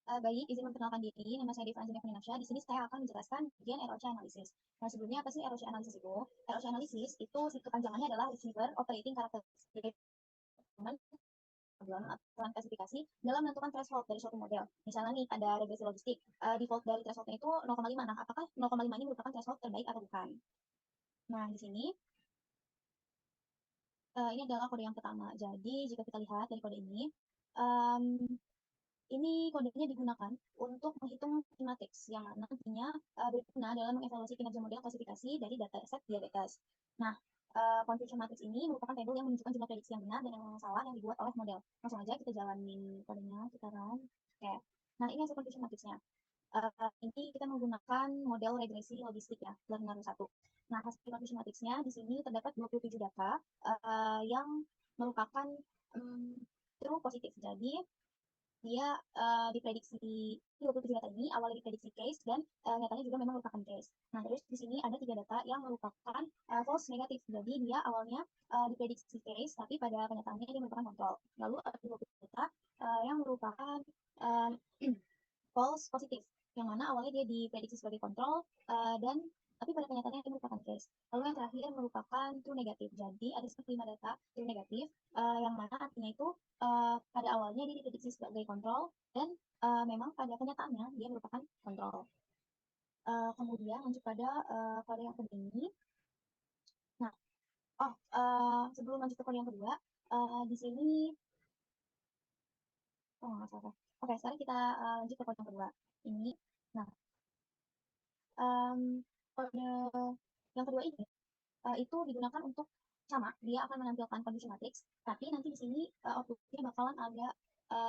Speaker 3: Baik, izin memperkenalkan diri, nama saya Deva Anjani Funinafsya. Di sini saya akan menjelaskan bagian ROC analysis. Nah, sebelumnya apa sih ROC analysis itu? ROC analysis itu kepanjangannya adalah Receiver Operating Characteristic aturan klasifikasi dalam menentukan threshold dari suatu model. Misalnya nih, ada regresi logistik. Default dari thresholdnya itu 0,5. Nah, apakah 0,5 ini merupakan threshold terbaik atau bukan? Nah, di sini ini adalah kode yang pertama. Jadi, jika kita lihat dari kode ini kodenya digunakan untuk menghitung kinematics yang mana nantinya berguna dalam mengevaluasi kinerja model klasifikasi dari dataset diabetes. Nah, confusion matrix ini merupakan tabel yang menunjukkan jumlah prediksi yang benar dan yang salah yang dibuat oleh model. Langsung aja kita jalanin kodenya, kita run. Oke. Nah, ini hasil confusion matrixnya. Ini kita menggunakan model regresi logistik ya, learner 1. Nah, hasil confusion matrix-nya di sini terdapat 27 data yang merupakan true positif. Jadi dia diprediksi 27 data ini awalnya diprediksi case dan nyatanya juga memang merupakan case. Nah, terus di sini ada 3 data yang merupakan false negatif. Jadi dia awalnya diprediksi case tapi pada kenyataannya dia merupakan kontrol. Lalu ada 20 data yang merupakan false positif, yang mana awalnya dia diprediksi sebagai kontrol dan tapi pada kenyataannya itu merupakan case. Lalu yang terakhir merupakan true negatif. Jadi ada 5 data true negatif yang mana artinya itu pada awalnya dia diprediksi sebagai kontrol dan memang pada kenyataannya dia merupakan kontrol. Kemudian lanjut pada kode yang kedua ini. Nah, sebelum lanjut ke kode yang kedua, di sini nggak salah. Oke, sekarang kita lanjut ke kode yang kedua. Ini, nah, kode yang kedua ini itu digunakan untuk sama, dia akan menampilkan condition matrix, tapi nanti di sini outputnya bakalan ada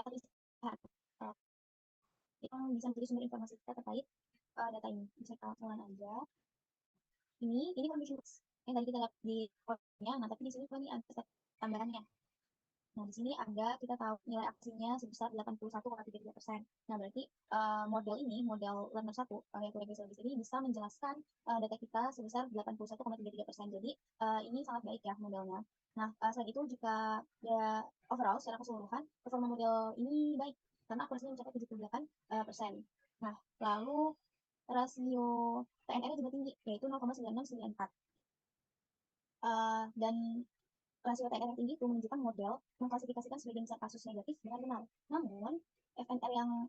Speaker 3: perisihan yang bisa menjadi sumber informasi kita terkait data ini. Bisa kita langsung aja. Ini condition matrix yang tadi kita lihat di kodenya, nah tapi di sini ini ada tambahannya. Nah, di sini ada kita tahu nilai aksinya sebesar 81,33%. Nah, berarti model ini, model learner 1, yaitu regresi logis ini bisa menjelaskan data kita sebesar 81,33%. Jadi, ini sangat baik ya modelnya. Nah, selain itu jika ya overall secara keseluruhan performa model ini baik karena akurasinya mencapai 78%. Nah, lalu rasio TNR juga tinggi, yaitu 0,9694. Dan rasio TNR yang tinggi itu menunjukkan model mengklasifikasikan sebagian besar kasus negatif dengan benar. Namun, FNR yang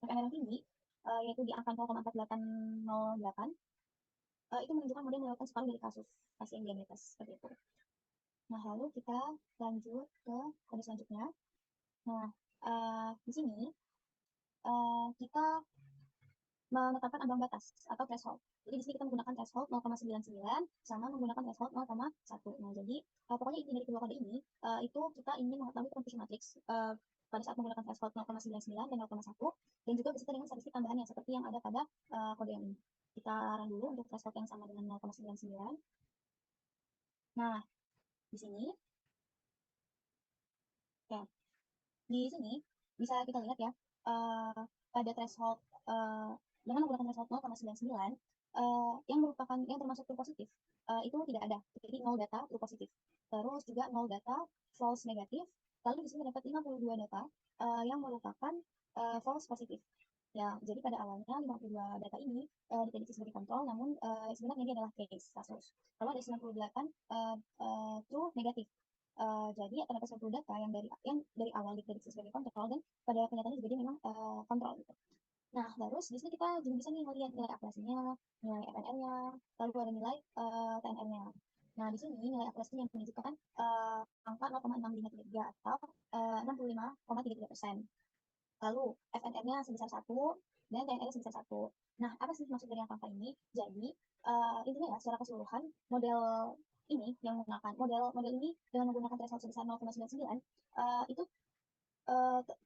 Speaker 3: yang tinggi, yaitu di angka 0,4808, itu menunjukkan model melewatkan separuh dari kasus pasien diabetes seperti itu. Nah, lalu kita lanjut ke kode selanjutnya. Nah, di sini kita menetapkan ambang batas atau threshold. Jadi di sini kita menggunakan threshold 0,99 sama menggunakan threshold 0,1. Nah, jadi pokoknya inti dari kedua kode ini itu kita ingin mengetahui confusion matrix pada saat menggunakan threshold 0,99 dan 0,1 dan juga beserta dengan statistik tambahannya seperti yang ada pada kode yang ini. Kita run dulu untuk threshold yang sama dengan 0,99. Nah, di sini ya, di sini bisa kita lihat ya pada threshold dengan menggunakan threshold 0,99 yang merupakan yang termasuk true positif itu tidak ada, jadi 0 data true positif, terus juga 0 data false negatif, lalu di sini dapat 52 data yang merupakan false positif ya. Jadi pada awalnya 52 data ini diprediksi sebagai kontrol, namun sebenarnya dia adalah case kasus. Lalu ada 98 true negatif. Jadi terdapat 10 data yang dari awal diprediksi sebagai kontrol dan pada kenyataannya juga dia memang kontrol gitu. Nah, terus di sini kita juga bisa nih melihat nilai akurasinya, nilai FNR-nya, lalu ada nilai TNR-nya. Nah, di sini nilai akurasinya yang menunjukkan angka 0,653 atau 65,33%. Lalu FNR-nya sebesar 1 dan TNR-nya sebesar 1. Nah, apa sih maksud dari angka ini? Jadi, intinya ya secara keseluruhan model ini yang menggunakan model ini dengan menggunakan threshold sebesar 0,99 itu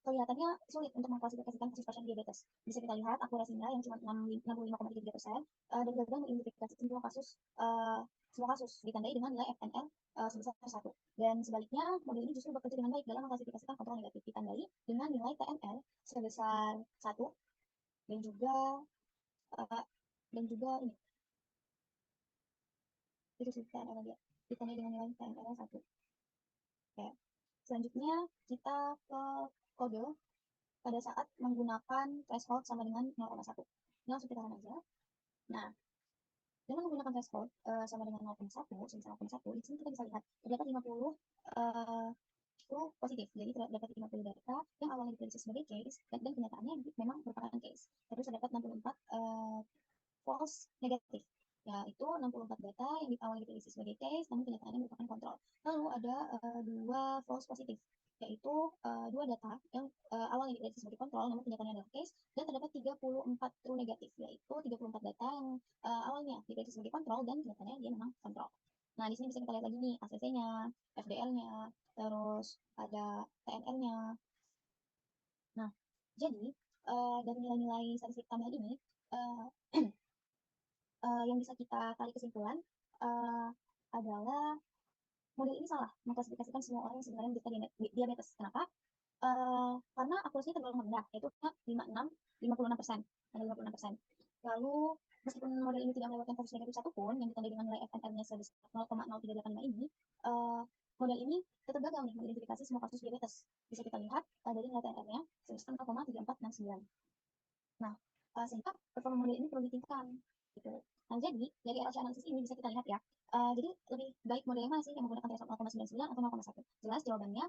Speaker 3: kelihatannya sulit untuk mengklasifikasikan kasus pasien diabetes. Bisa kita lihat akurasinya yang cuma 65,33% dan gagal mengidentifikasi semua kasus ditandai dengan nilai FNR sebesar 1. Dan sebaliknya, model ini justru bekerja dengan baik dalam mengklasifikasikan kontrol negatif ditandai dengan nilai TNR sebesar 1 dan juga ini itu sih TNR dia ditandai dengan nilai TNR 1. Oke. Selanjutnya kita ke kode pada saat menggunakan threshold sama dengan 0,1. Ini langsung kita run aja. Nah, dengan menggunakan threshold sama dengan 0,1, sebesar 0,1, di sini kita bisa lihat terdapat 50 true positif. Jadi terdapat 50 data yang awalnya diprediksi sebagai case dan kenyataannya memang merupakan case. Terus terdapat 64 false negatif. Ya, itu 64 data yang awalnya diprediksi sebagai case namun kenyataannya merupakan kontrol. Lalu ada 2 false positif, yaitu 2 data yang awalnya diprediksi sebagai kontrol namun kenyataannya adalah case, dan terdapat 34 true negatif, yaitu 34 data yang awalnya diprediksi sebagai kontrol dan kenyataannya dia memang kontrol. Nah, di sini bisa kita lihat lagi nih ACC-nya, FDL-nya, terus ada TNR-nya. Nah, jadi dari nilai-nilai statistik tambahan ini yang bisa kita tarik kesimpulan adalah model ini salah mengklasifikasikan semua orang yang sebenarnya menderita diabetes. Kenapa? Karena akurasinya tergolong rendah, yaitu 56%. Ada 56%. Lalu meskipun model ini tidak melewatkan kasus negatif satu pun yang ditandai dengan nilai FNR-nya sebesar 0,0385 ini, model ini tetap gagal nih mengidentifikasi semua kasus diabetes. Bisa kita lihat dari nilai FNR-nya sebesar 0,3469. Nah, sehingga performa model ini perlu ditingkatkan gitu. Nah, jadi dari ROC analisis ini bisa kita lihat ya. Jadi lebih baik model yang mana sih yang menggunakan threshold 0,99 atau 0,1? Jelas jawabannya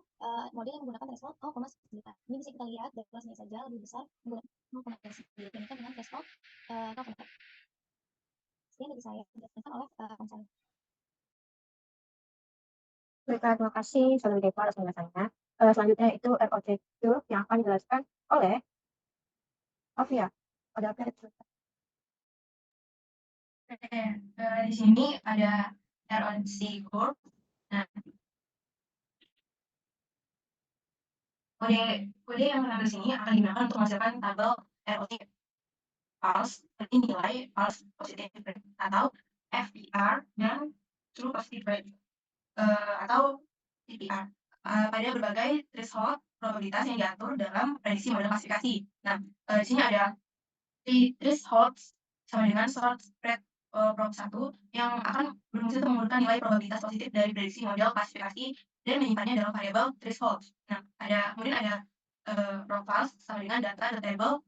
Speaker 3: model yang menggunakan threshold 0,9. Ini bisa kita lihat dari kelasnya saja lebih besar menggunakan 0,9 dibandingkan dengan threshold 0,1. Sekian dari saya dijelaskan oleh Kang.
Speaker 1: Baiklah, terima kasih Saudari Depa atas penjelasannya. Selanjutnya itu ROCQ yang akan dijelaskan oleh Alfia. Ada Alfia?
Speaker 4: Oke, di sini ada ROC curve. Nah, kode yang terdapat di sini akan digunakan untuk menghasilkan tabel ROC false, berarti nilai false positive rate atau FPR dan true positive rate atau TPR pada berbagai threshold probabilitas yang diatur dalam prediksi model klasifikasi. Nah, di sini ada threshold sama dengan short spread prob 1 yang akan berfungsi untuk mengumpulkan nilai probabilitas positif dari prediksi model klasifikasi dan menyimpannya dalam variabel threshold. Nah, kemudian ada prob false sama dengan data table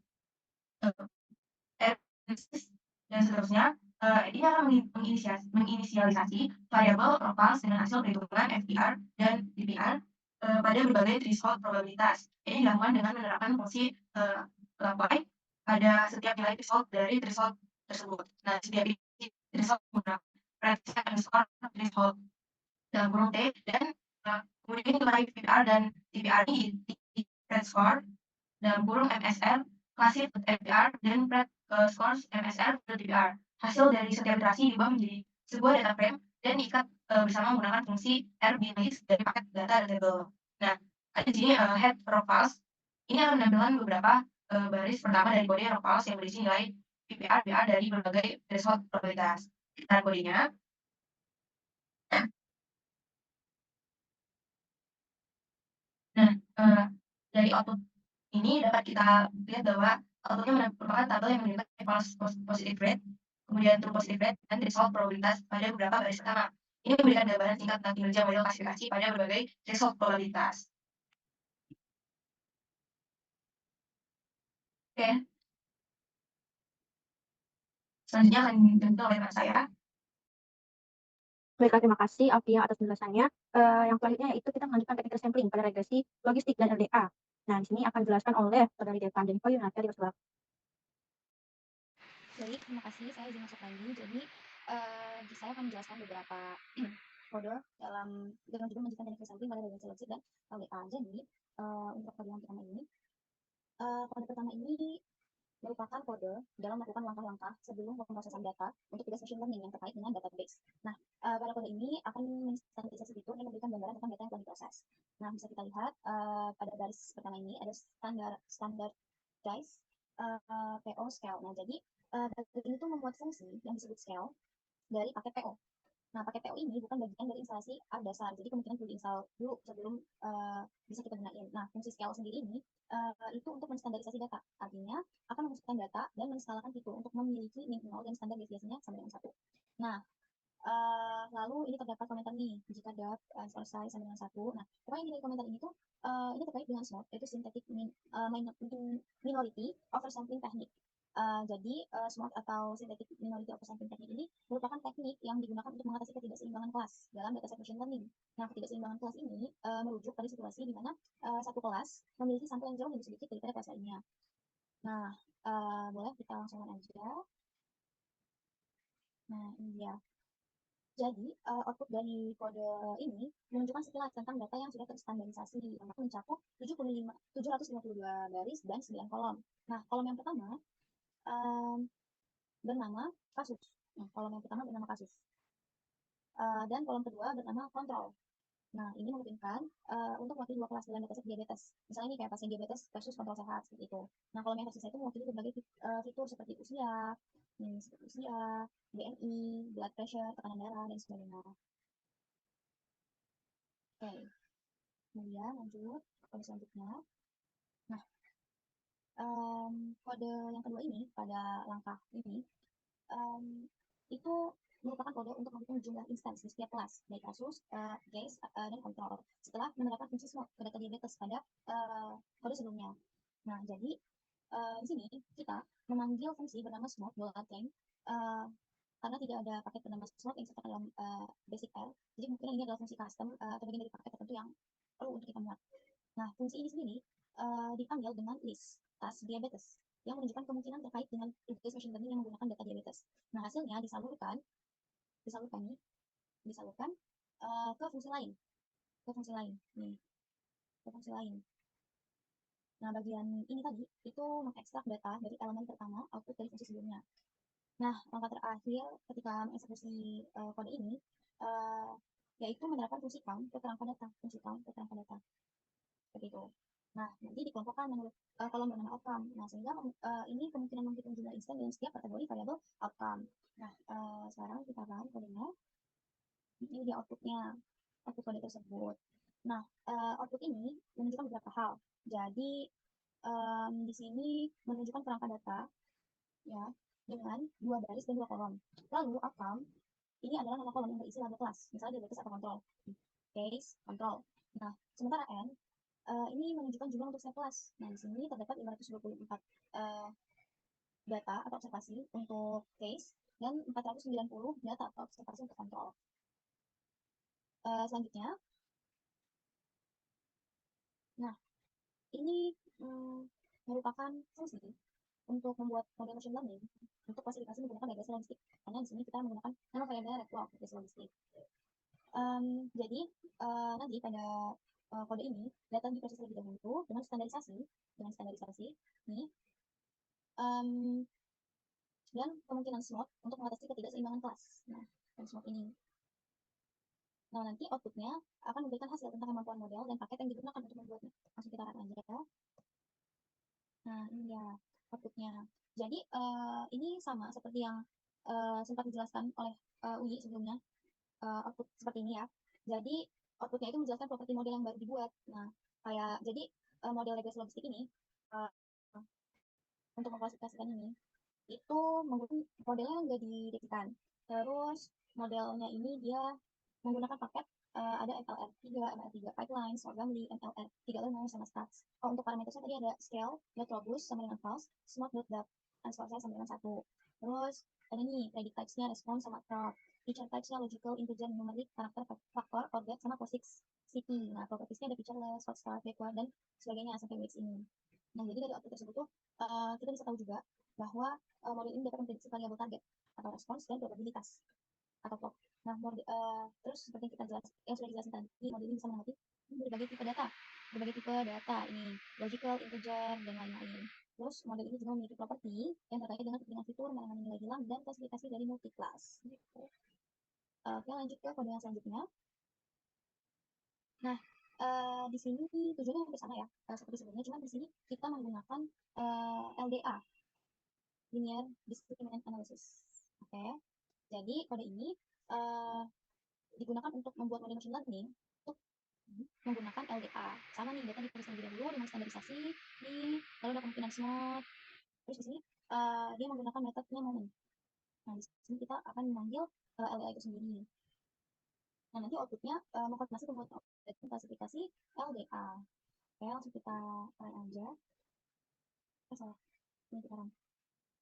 Speaker 4: dan seterusnya. Ini akan menginisialisasi variabel prob false dengan hasil perhitungan FPR dan DPR pada berbagai threshold probabilitas. Ini dilakukan dengan menerapkan fungsi Laplace pada setiap nilai threshold dari threshold tersebut. Nah, setiap threshold menggunakan underscore threshold dalam kurung T dan kemudian nilai PPR dan TPR ini di score dalam kurung MSR, klasif FPR dan scores MSR dan TPR. Hasil dari setiap iterasi diubah menjadi sebuah data frame dan diikat bersama menggunakan fungsi RBNIS dari paket data table. Nah, ada di sini head row files. Ini akan menampilkan beberapa baris pertama dari kode row files yang berisi nilai PPR, BR dari berbagai threshold probabilitas. Kita kodenya. Nah, dari output ini dapat kita lihat bahwa outputnya merupakan tabel yang menunjukkan false positive rate, kemudian true positive rate, dan threshold probabilitas pada beberapa baris pertama. Ini memberikan gambaran singkat tentang kinerja model klasifikasi pada berbagai threshold probabilitas. Oke. Selanjutnya akan dibantu oleh teman saya.
Speaker 1: Baiklah, terima kasih Alfia atas penjelasannya. Yang selanjutnya yaitu kita melanjutkan teknik sampling pada regresi logistik dan LDA. Nah, di sini akan dijelaskan oleh Saudari Devan Jennifer Yunarta di Oswald.
Speaker 3: Baik, terima kasih. Saya izin masuk lagi. Jadi, saya akan menjelaskan beberapa kode dengan judul melanjutkan teknik sampling pada regresi logistik dan LDA. Jadi, untuk kode yang pertama ini, kode pertama ini merupakan kode dalam melakukan langkah-langkah sebelum pemrosesan data untuk tugas machine learning yang terkait dengan database. Nah, pada kode ini akan menstandarisasi fitur dan memberikan gambaran tentang data yang telah diproses. Nah, bisa kita lihat pada baris pertama ini ada standardized PO scale. Nah, jadi bagian ini tuh membuat fungsi yang disebut scale dari paket PO. Nah, paket PO ini bukan bagian dari instalasi R dasar, jadi kemungkinan perlu diinstal dulu sebelum bisa kita gunain. Nah, fungsi scale sendiri ini itu untuk menstandarisasi data, artinya akan memasukkan data dan menskalakan fitur untuk memiliki min 0 dan standar deviasinya sama dengan 1. Nah, lalu ini terdapat komentar nih, jika DAP selesai sama dengan 1. Nah, pokoknya dari komentar ini tuh ini terkait dengan SMOT, yaitu synthetic minority oversampling technique. Jadi SMOT atau synthetic minority oversampling technique ini merupakan teknik yang digunakan untuk mengatasi ketidakseimbangan kelas dalam dataset machine learning. Nah, ketidakseimbangan kelas ini merujuk pada situasi di mana satu kelas memiliki sampel yang jauh lebih sedikit daripada kelas lainnya. Nah, boleh kita langsung aja. Nah, ini dia. Jadi, output dari kode ini menunjukkan sekilas tentang data yang sudah terstandarisasi, yang mencakup 752 baris dan 9 kolom. Nah, kolom yang pertama bernama kasus. Nah, kolom yang pertama bernama kasus. Dan kolom kedua bernama kontrol. Nah, ini memungkinkan untuk mewakili dua kelas dalam dataset diabetes. Misalnya ini kayak pasien diabetes versus kontrol sehat seperti itu. Nah, kalau metode sisa itu mewakili berbagai fitur seperti usia, BMI, blood pressure, tekanan darah, dan sebagainya. Oke, kemudian lanjut kode selanjutnya. Nah, kode yang kedua ini pada langkah ini itu merupakan kode untuk menghitung jumlah instansi di setiap kelas, baik kasus, case, dan kontrol, setelah menerapkan fungsi SMOD ke data diabetes pada kode sebelumnya. Nah, jadi di sini kita memanggil fungsi bernama SMOD $, karena tidak ada paket bernama SMOD yang serta dalam basic file. Jadi mungkin ini adalah fungsi custom atau bagian dari paket tertentu yang perlu untuk kita muat. Nah, fungsi ini sendiri dipanggil dengan list task diabetes yang menunjukkan kemungkinan terkait dengan tugas machine learning yang menggunakan data diabetes. Nah, hasilnya disalurkan ke fungsi lain, nih, ke fungsi lain. Nah, bagian ini tadi itu mengekstrak data dari elemen pertama output dari fungsi sebelumnya. Nah, langkah terakhir ketika mengeksekusi kode ini yaitu menerapkan fungsi count ke kerangka data, seperti itu. Nah, nanti dikelompokkan menurut kolom bernama outcome. Nah, sehingga ini kemungkinan menghitung jumlah instan dalam setiap kategori variabel outcome. Nah, sekarang kita run kodenya. Ini dia outputnya, output kode tersebut. Nah, output ini menunjukkan beberapa hal. Jadi, di sini menunjukkan kerangka data, ya, dengan 2 baris dan 2 kolom. Lalu, outcome, ini adalah nama kolom yang berisi label kelas, misalnya diabetes atau kontrol. Case, kontrol. Nah, sementara N, ini menunjukkan jumlah untuk setiap kelas. Nah, di sini terdapat 524 data atau observasi untuk case dan 490 data atau observasi untuk kontrol. Selanjutnya, nah, ini merupakan fungsi untuk membuat model machine learning untuk klasifikasi menggunakan regresi logistik. Karena di sini kita menggunakan nama variabel regresi logistik. Jadi nanti pada kode ini data diproses lebih dahulu dengan standarisasi nih, dan kemungkinan SMOD untuk mengatasi ketidakseimbangan kelas. Nah, SMOD ini. Nah, nanti outputnya akan memberikan hasil tentang kemampuan model dan paket yang digunakan untuk membuatnya. Langsung kita run aja ya. Nah, ini ya outputnya. Jadi ini sama seperti yang sempat dijelaskan oleh Uyi sebelumnya. Output seperti ini ya. Jadi outputnya itu menjelaskan properti model yang baru dibuat. Nah, kayak jadi model regresi logistik ini untuk mengklasifikasikan ini itu menggunakan modelnya yang nggak didefinisikan. Terus modelnya ini dia menggunakan paket ada MLR3, ML3 pipeline, short family, MLR3 learner, sama stats. Oh, untuk parameternya tadi ada scale, dot robust sama dengan false, smart dot depth, answer saya sama dengan 1. Terus ada nih predict types-nya response sama crop, feature types-nya logical, integer, numeric, karakter, faktor, order, sama POSIX city. Nah, properties-nya ada featureless, hot start, backward, dan sebagainya sampai mix ini. Nah, jadi dari output tersebut tuh kita bisa tahu juga bahwa model ini dapat memprediksi variabel target atau respons dan probabilitas atau plot. Nah, terus seperti yang sudah dijelaskan tadi, model ini bisa mengamati berbagai tipe data ini, logical, integer, dan lain-lain. Terus model ini juga memiliki properti yang terkait dengan kepentingan fitur, menangani nilai hilang, dan klasifikasi dari multi-class. Oke, lanjut ke kode yang selanjutnya. Nah, di sini tujuannya hampir sama ya, seperti sebelumnya, cuma di sini kita menggunakan LDA, Linear Discriminant Analysis. Oke, jadi kode ini digunakan untuk membuat model machine learning untuk menggunakan LDA. Sama nih, data diproses terlebih dahulu dengan standarisasi nih, lalu ada kemungkinan SMOD. Terus di sini dia menggunakan metodenya moment. Nah, di sini kita akan memanggil LDA itu sendiri. Nah, nanti outputnya mengkoordinasi pembuatan klasifikasi LDA. Oke, langsung kita run aja. Salah. Ini kita run.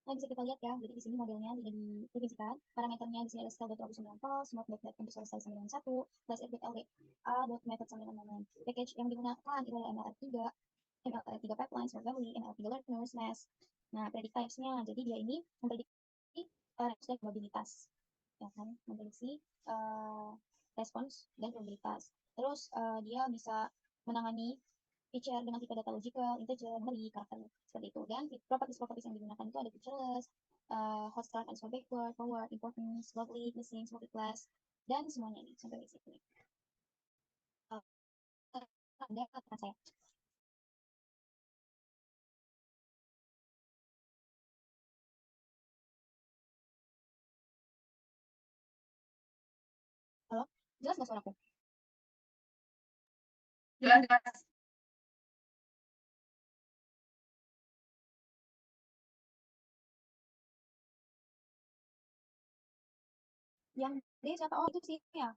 Speaker 3: Nah, bisa kita lihat ya, jadi di sini modelnya tidak didefinisikan. Parameternya di sini ada scale .robust sama dengan false, smart .depth untuk selesai sama dengan 1, plus LDA .method sama dengan moment. Package yang digunakan itu adalah MLR3 pipeline, smart family, ML3 learners, mass. Nah, predict types-nya, jadi dia ini memprediksi probabilitas. Ya kan, memprediksi respons dan probabilitas. Terus dia bisa menangani feature dengan tipe data logical, integer, memory, karakter, seperti itu. Dan properties yang digunakan itu ada featureless, hot start, answer backward, forward, importance, log lead, missing, multi-class, dan semuanya ini sampai basic ini. ada rekan saya. Halo, jelas nggak suaraku?
Speaker 4: Jelas, jelas.
Speaker 3: Yang D siapa? Oh, itu sih ya.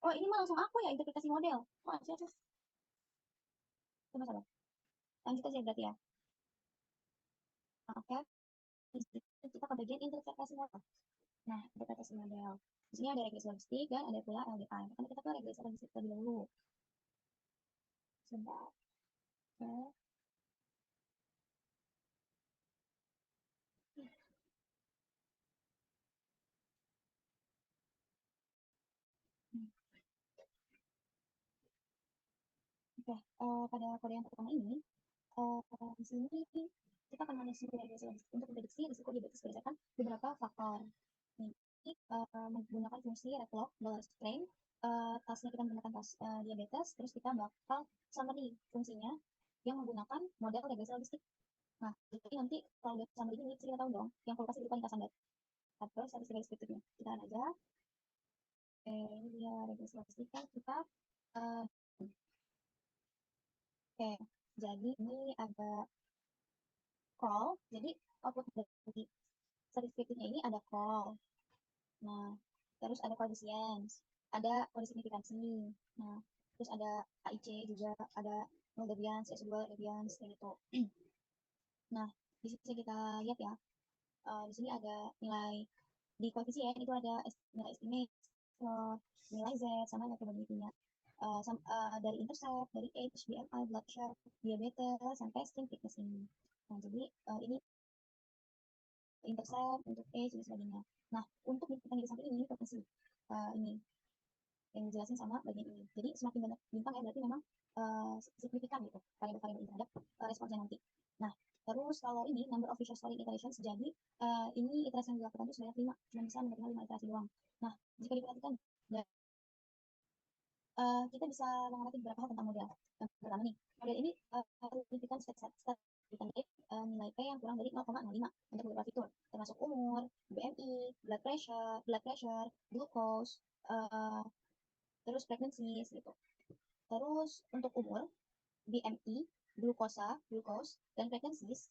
Speaker 3: Oh, ini mah langsung aku ya, interpretasi model. Wah, siapa? Coba sabar. Lanjut aja berarti ya. Oke. Kita ke bagian interpretasi model. Nah, interpretasi model. Di sini ada regresi logistik dan ada pula LDI. Karena kita ke regresi logistik terlebih dahulu. Sebentar. Oke. Oke, pada kode yang pertama ini, di sini kita akan mendefinisi regresi logistik untuk memprediksi risiko diabetes berdasarkan beberapa faktor. Ini menggunakan fungsi retlog dollar strain, tasnya kita menggunakan tas diabetes, terus kita bakal summary fungsinya yang menggunakan model regresi logistik. Nah, jadi nanti kalau udah summary ini, kita tahu dong, yang kalau kasih lupa nikah standar. Atau statistik deskriptifnya. Kita aja. Oke, ini dia regresi logistik kan kita oke, jadi ini ada call, jadi output dari statistiknya ini ada call. Nah, terus ada coefficients, ada kode signifikansi. Nah, terus ada AIC juga, ada null deviance, residual deviance, kayak gitu. Nah, di sini kita lihat ya, di sini ada nilai di koefisien itu ada nilai estimate, nilai Z sama nilai probability-nya. Dari intercept, dari age, BMI, blood sugar, diabetes, sampai skin thickness ini. Nah, jadi ini intercept, untuk age, dan sebagainya. Nah, untuk bintang yang di samping ini potensi ini yang dijelasin sama bagian ini. Jadi semakin banyak bintang ya berarti memang signifikan gitu variabel-variabel ini terhadap responsnya nanti. Nah, terus kalau ini number of visual story iterations, jadi ini iterasi yang dilakukan itu sebanyak 5, cuma bisa menerima 5 iterasi doang. Nah, jika diperhatikan, ya, kita bisa mengamati beberapa hal tentang model. Yang pertama nih, model ini signifikan stat nilai P yang kurang dari 0,05 untuk beberapa fitur, termasuk umur, BMI, blood pressure, glucose, terus pregnancy gitu. Terus untuk umur, BMI, glucose, dan pregnancies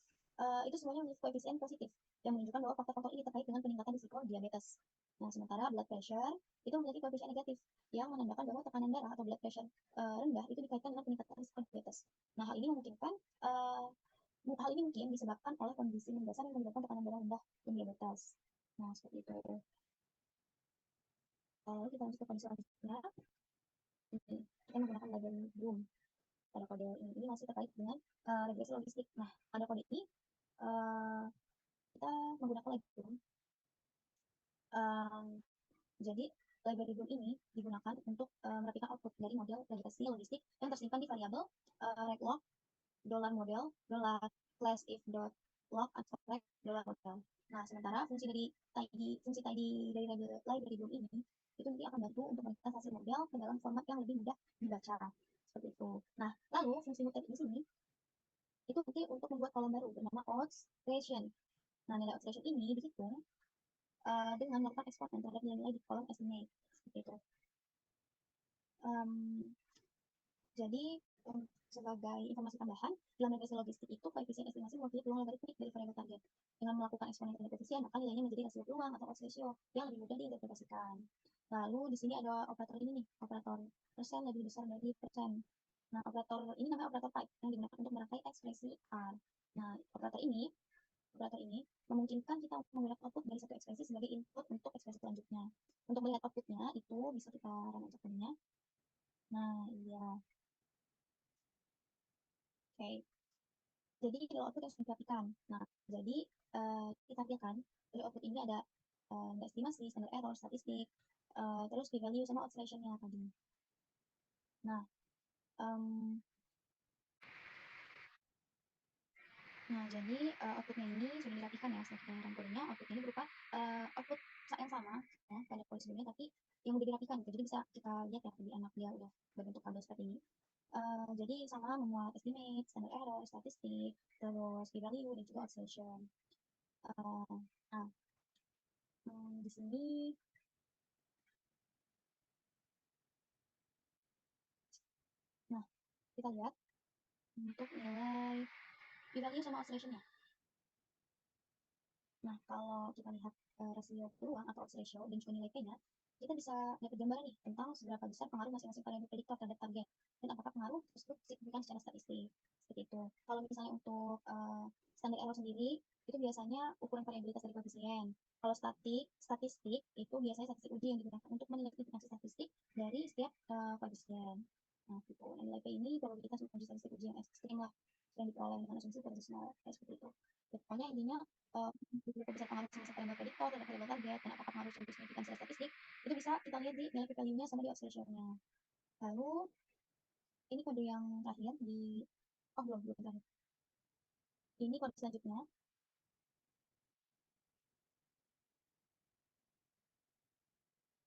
Speaker 3: itu semuanya memiliki koefisien positif yang menunjukkan bahwa faktor-faktor ini terkait dengan peningkatan risiko diabetes. Nah, sementara blood pressure itu memiliki koefisien negatif yang menandakan bahwa tekanan darah atau blood pressure rendah itu dikaitkan dengan peningkatan risiko diabetes. Nah, hal ini memungkinkan hal ini mungkin disebabkan oleh kondisi mendasar yang menyebabkan tekanan darah rendah dan diabetes. Nah, seperti itu. Lalu kita lanjut ke kondisi selanjutnya. Kita menggunakan library Bloom. Pada kode ini masih terkait dengan regresi logistik. Nah, pada kode ini kita menggunakan library Bloom. Jadi library Bloom ini digunakan untuk merapikan output dari model regresi logistik yang tersimpan di variabel reglog dollar model dollar class if dot log atau reg dollar model. Nah, sementara fungsi tidy dari library Bloom ini itu nanti akan bantu untuk meningkatkan hasil model ke dalam format yang lebih mudah dibaca. Seperti itu. Nah, lalu fungsi mutate di sini itu nanti untuk membuat kolom baru bernama odds creation. Nah, nilai odds creation ini dihitung dengan melakukan eksponen terhadap nilai-nilai di kolom estimate. Seperti itu. Jadi, sebagai informasi tambahan, dalam regresi logistik itu koefisien estimasi mewakili peluang logarithmik dari variabel target. Dengan melakukan eksponen terhadap koefisien, maka nilainya menjadi rasio peluang atau odds ratio yang lebih mudah diinterpretasikan. Lalu di sini ada operator ini nih, operator persen lebih besar dari persen. Nah, operator ini namanya operator type yang digunakan untuk merangkai ekspresi R. Nah, operator ini memungkinkan kita menggunakan output dari satu ekspresi sebagai input untuk ekspresi selanjutnya. Untuk melihat outputnya itu bisa kita run aja kodenya. Nah, iya. Oke. Jadi dari output yang sudah diperhatikan. Nah, jadi kita tampilkan dari output ini ada nilai estimasi, standard error, statistik, terus p-value sama odds ratio-nya tadi. Nah, jadi outputnya ini sudah dirapikan ya setelah kita run kodenya. Outputnya ini berupa output yang sama ya pada kode sebelumnya, tapi yang lebih dirapikan gitu. Jadi bisa kita lihat ya di anak dia udah berbentuk tabel seperti ini. Jadi sama memuat estimate, standard error, statistik, terus p-value dan juga observation. Nah, di sini kita lihat untuk nilai p-value sama observation-nya. Nah, kalau kita lihat rasio peluang atau odds ratio dan juga nilai P-nya, kita bisa dapat gambaran nih tentang seberapa besar pengaruh masing-masing variabel prediktor terhadap target dan apakah pengaruh tersebut signifikan secara statistik. Seperti itu. Kalau misalnya untuk standar error sendiri, itu biasanya ukuran variabilitas dari koefisien. Kalau statistik itu biasanya statistik uji yang digunakan untuk menilai signifikansi statistik dari setiap koefisien. Nah, gitu. Nah, nilai P ini probabilitas menguji statistik uji yang ekstrim lah, yang diperoleh dengan asumsi proporsional, kayak seperti itu. Ya, pokoknya intinya beberapa besar pengaruh masing-masing variabel prediktor dan variabel target dan apakah pengaruh sumber signifikan secara statistik itu bisa kita lihat di nilai p-value-nya sama di odds ratio-nya. Lalu ini kode yang terakhir di belum terakhir. Ini kode selanjutnya.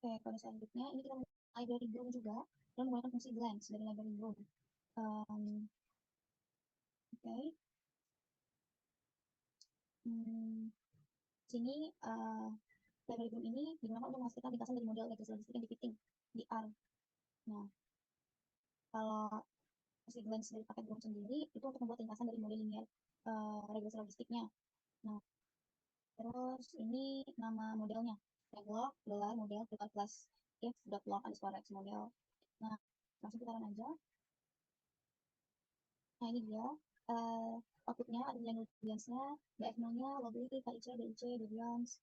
Speaker 3: Oke, kode selanjutnya ini kita mulai dari Bloom juga dan menggunakan fungsi glance dari library Bloom. Oke. Sini library Bloom ini digunakan untuk menghasilkan ringkasan dari model regresi logistik yang difitting di R. Nah, kalau fungsi glance dari paket Bloom sendiri itu untuk membuat ringkasan dari model linear regresi logistiknya. Nah, terus ini nama modelnya, reglog gelar model plus if.log_x model. Nah, langsung kita run aja. Nah, ini dia outputnya ada nilai deviance-nya, DF0-nya, logly, KIC, DIC, deviance,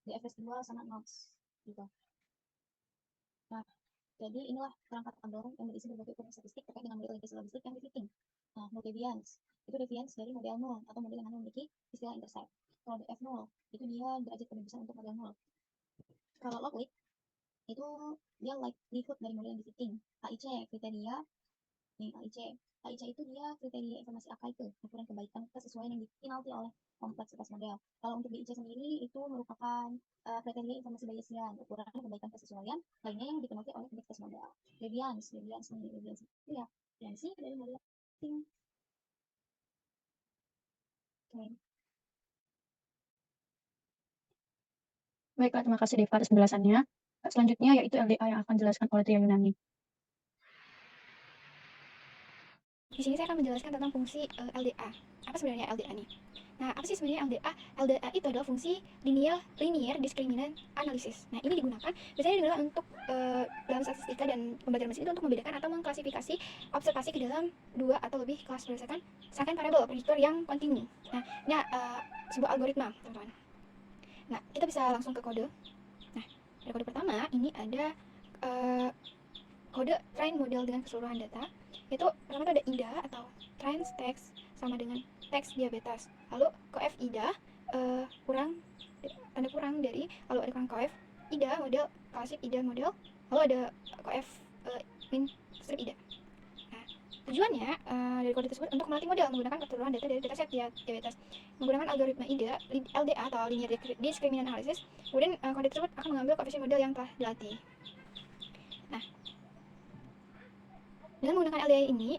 Speaker 3: DF residual sama nodes gitu. Nah, jadi inilah perangkat tabel yang berisi berbagai ukuran statistik terkait dengan model regresi logistik yang difitting. Nah, node deviance itu deviance dari model 0 atau model yang hanya memiliki istilah intercept. Kalau DF0 itu dia derajat kebebasan untuk model 0. Kalau logly itu dia likelihood dari model yang difitting. KIC kriteria KIC itu dia kriteria informasi AK itu, ukuran kebaikan kesesuaian yang dipenalti oleh kompleksitas model. Kalau untuk DIC sendiri itu merupakan kriteria informasi Bayesian, ukuran kebaikan kesesuaian lainnya yang dipenalti oleh kompleksitas model. Deviance itu ya deviansi dari model fitting. Oke.
Speaker 1: Baiklah, terima kasih Deva atas penjelasannya. Selanjutnya yaitu LDA yang akan dijelaskan oleh Tia Yunani.
Speaker 2: Di sini saya akan menjelaskan tentang fungsi LDA. Apa sebenarnya LDA nih? Nah, apa sih sebenarnya LDA? LDA itu adalah fungsi linear discriminant analysis. Nah, ini biasanya digunakan untuk dalam statistika dan pembelajaran mesin itu untuk membedakan atau mengklasifikasi observasi ke dalam dua atau lebih kelas berdasarkan rangkaian variabel prediktor yang kontinu. Nah, ini sebuah algoritma, teman-teman. Nah, kita bisa langsung ke kode. Nah, pada kode pertama ini ada kode train model dengan keseluruhan data. Itu pertama itu ada IDA atau trans text sama dengan teks diabetes. Lalu coef IDA tanda kurang dari, lalu ada kurang coef IDA model klasik IDA model, lalu ada coef min strip IDA. Nah, tujuannya dari kode tersebut untuk melatih model menggunakan keseluruhan data dari dataset diabetes menggunakan algoritma IDA LDA atau linear discriminant analysis. Kemudian kode tersebut akan mengambil koefisien model yang telah dilatih. Nah, dengan menggunakan LDA ini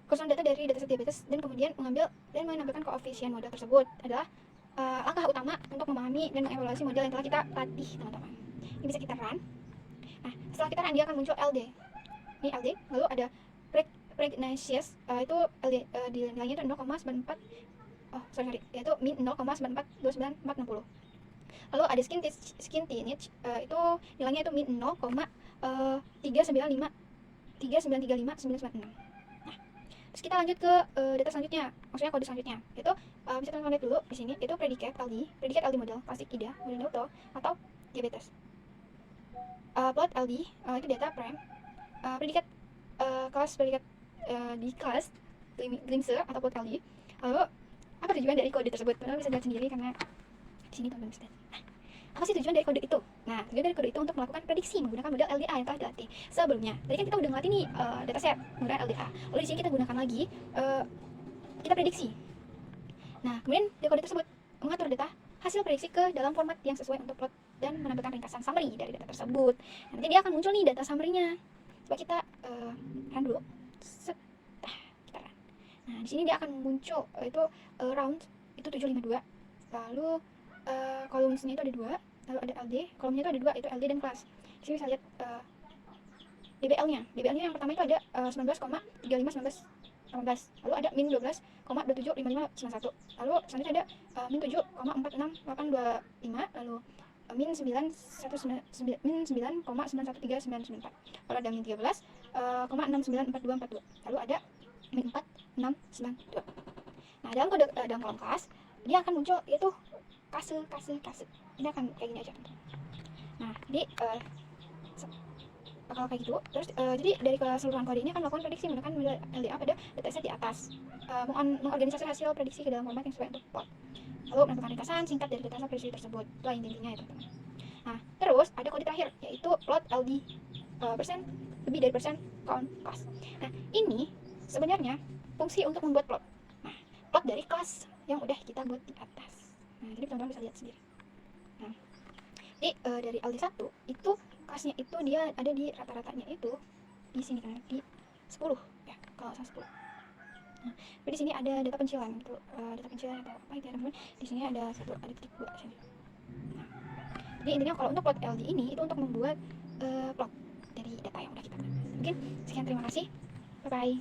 Speaker 2: keseluruhan data dari dataset diabetes dan kemudian mengambil dan menampilkan koefisien model tersebut adalah langkah utama untuk memahami dan mengevaluasi model yang telah kita latih, teman-teman. Ini bisa kita run. Nah, setelah kita run dia akan muncul LD. Ini LD, lalu ada Pregnancies, itu LD di nilainya itu 0,94 yaitu min 0,9429460. Lalu ada skin teenage, itu nilainya itu min 0,39359996. Nah, terus kita lanjut ke data selanjutnya, maksudnya kode selanjutnya. Itu bisa teman-teman lihat dulu di sini, itu predikat LD model klasik IDA, model Newton atau diabetes. Plot LD itu data prime, predikat kelas predikat di kelas glimpse atau plot LD. Lalu apa tujuan dari kode tersebut? Teman-teman bisa lihat sendiri karena di sini teman-teman bisa lihat. Apa sih tujuan dari kode itu? Nah, tujuan dari kode itu untuk melakukan prediksi menggunakan model LDA yang telah dilatih sebelumnya. Tadi kan kita udah ngelatih nih dataset menggunakan LDA. Lalu di sini kita gunakan lagi kita prediksi. Nah, kemudian di kode tersebut mengatur data hasil prediksi ke dalam format yang sesuai untuk plot dan menampilkan ringkasan summary dari data tersebut. Nanti dia akan muncul nih data summary-nya. Coba kita run dulu. Set. Kita run. Nah, di sini dia akan muncul itu round itu 752. Lalu columns-nya itu ada 2, lalu ada LD, kolomnya itu ada 2, itu LD dan kelas. Di sini bisa lihat DBL-nya. DBL-nya yang pertama itu ada 19,351918. Lalu ada min 12,275591. Lalu selanjutnya ada min 7,46825. Lalu min 9,913994. Lalu ada min 13,694242. Lalu ada min 4692. Nah, dalam kolom kelas dia akan muncul yaitu kase. Ini akan kayak gini aja. Nah, jadi bakal kayak gitu. Terus jadi dari keseluruhan kode ini akan melakukan prediksi menggunakan model LDA pada dataset di atas, mengorganisasi hasil prediksi ke dalam format yang sesuai untuk plot, lalu menentukan ringkasan singkat dari dataset prediksi tersebut. Itulah intinya ya teman-teman. Nah, terus ada kode terakhir yaitu plot LD persen lebih dari persen count class. Nah, ini sebenarnya fungsi untuk membuat plot. Nah, plot dari kelas yang udah kita buat di atas. Nah, jadi teman-teman bisa lihat sendiri. Nah, jadi dari LD1 itu kelasnya itu dia ada di rata-ratanya itu di sini kan, di 10 ya, kalau salah 10. Nah, di sini ada data pencilan gitu, data pencilan atau apa itu ya teman-teman. Di sini ada titik 2 sini. Nah, jadi intinya kalau untuk plot LD ini itu untuk membuat plot dari data yang udah kita buat. Mungkin sekian, terima kasih, bye bye.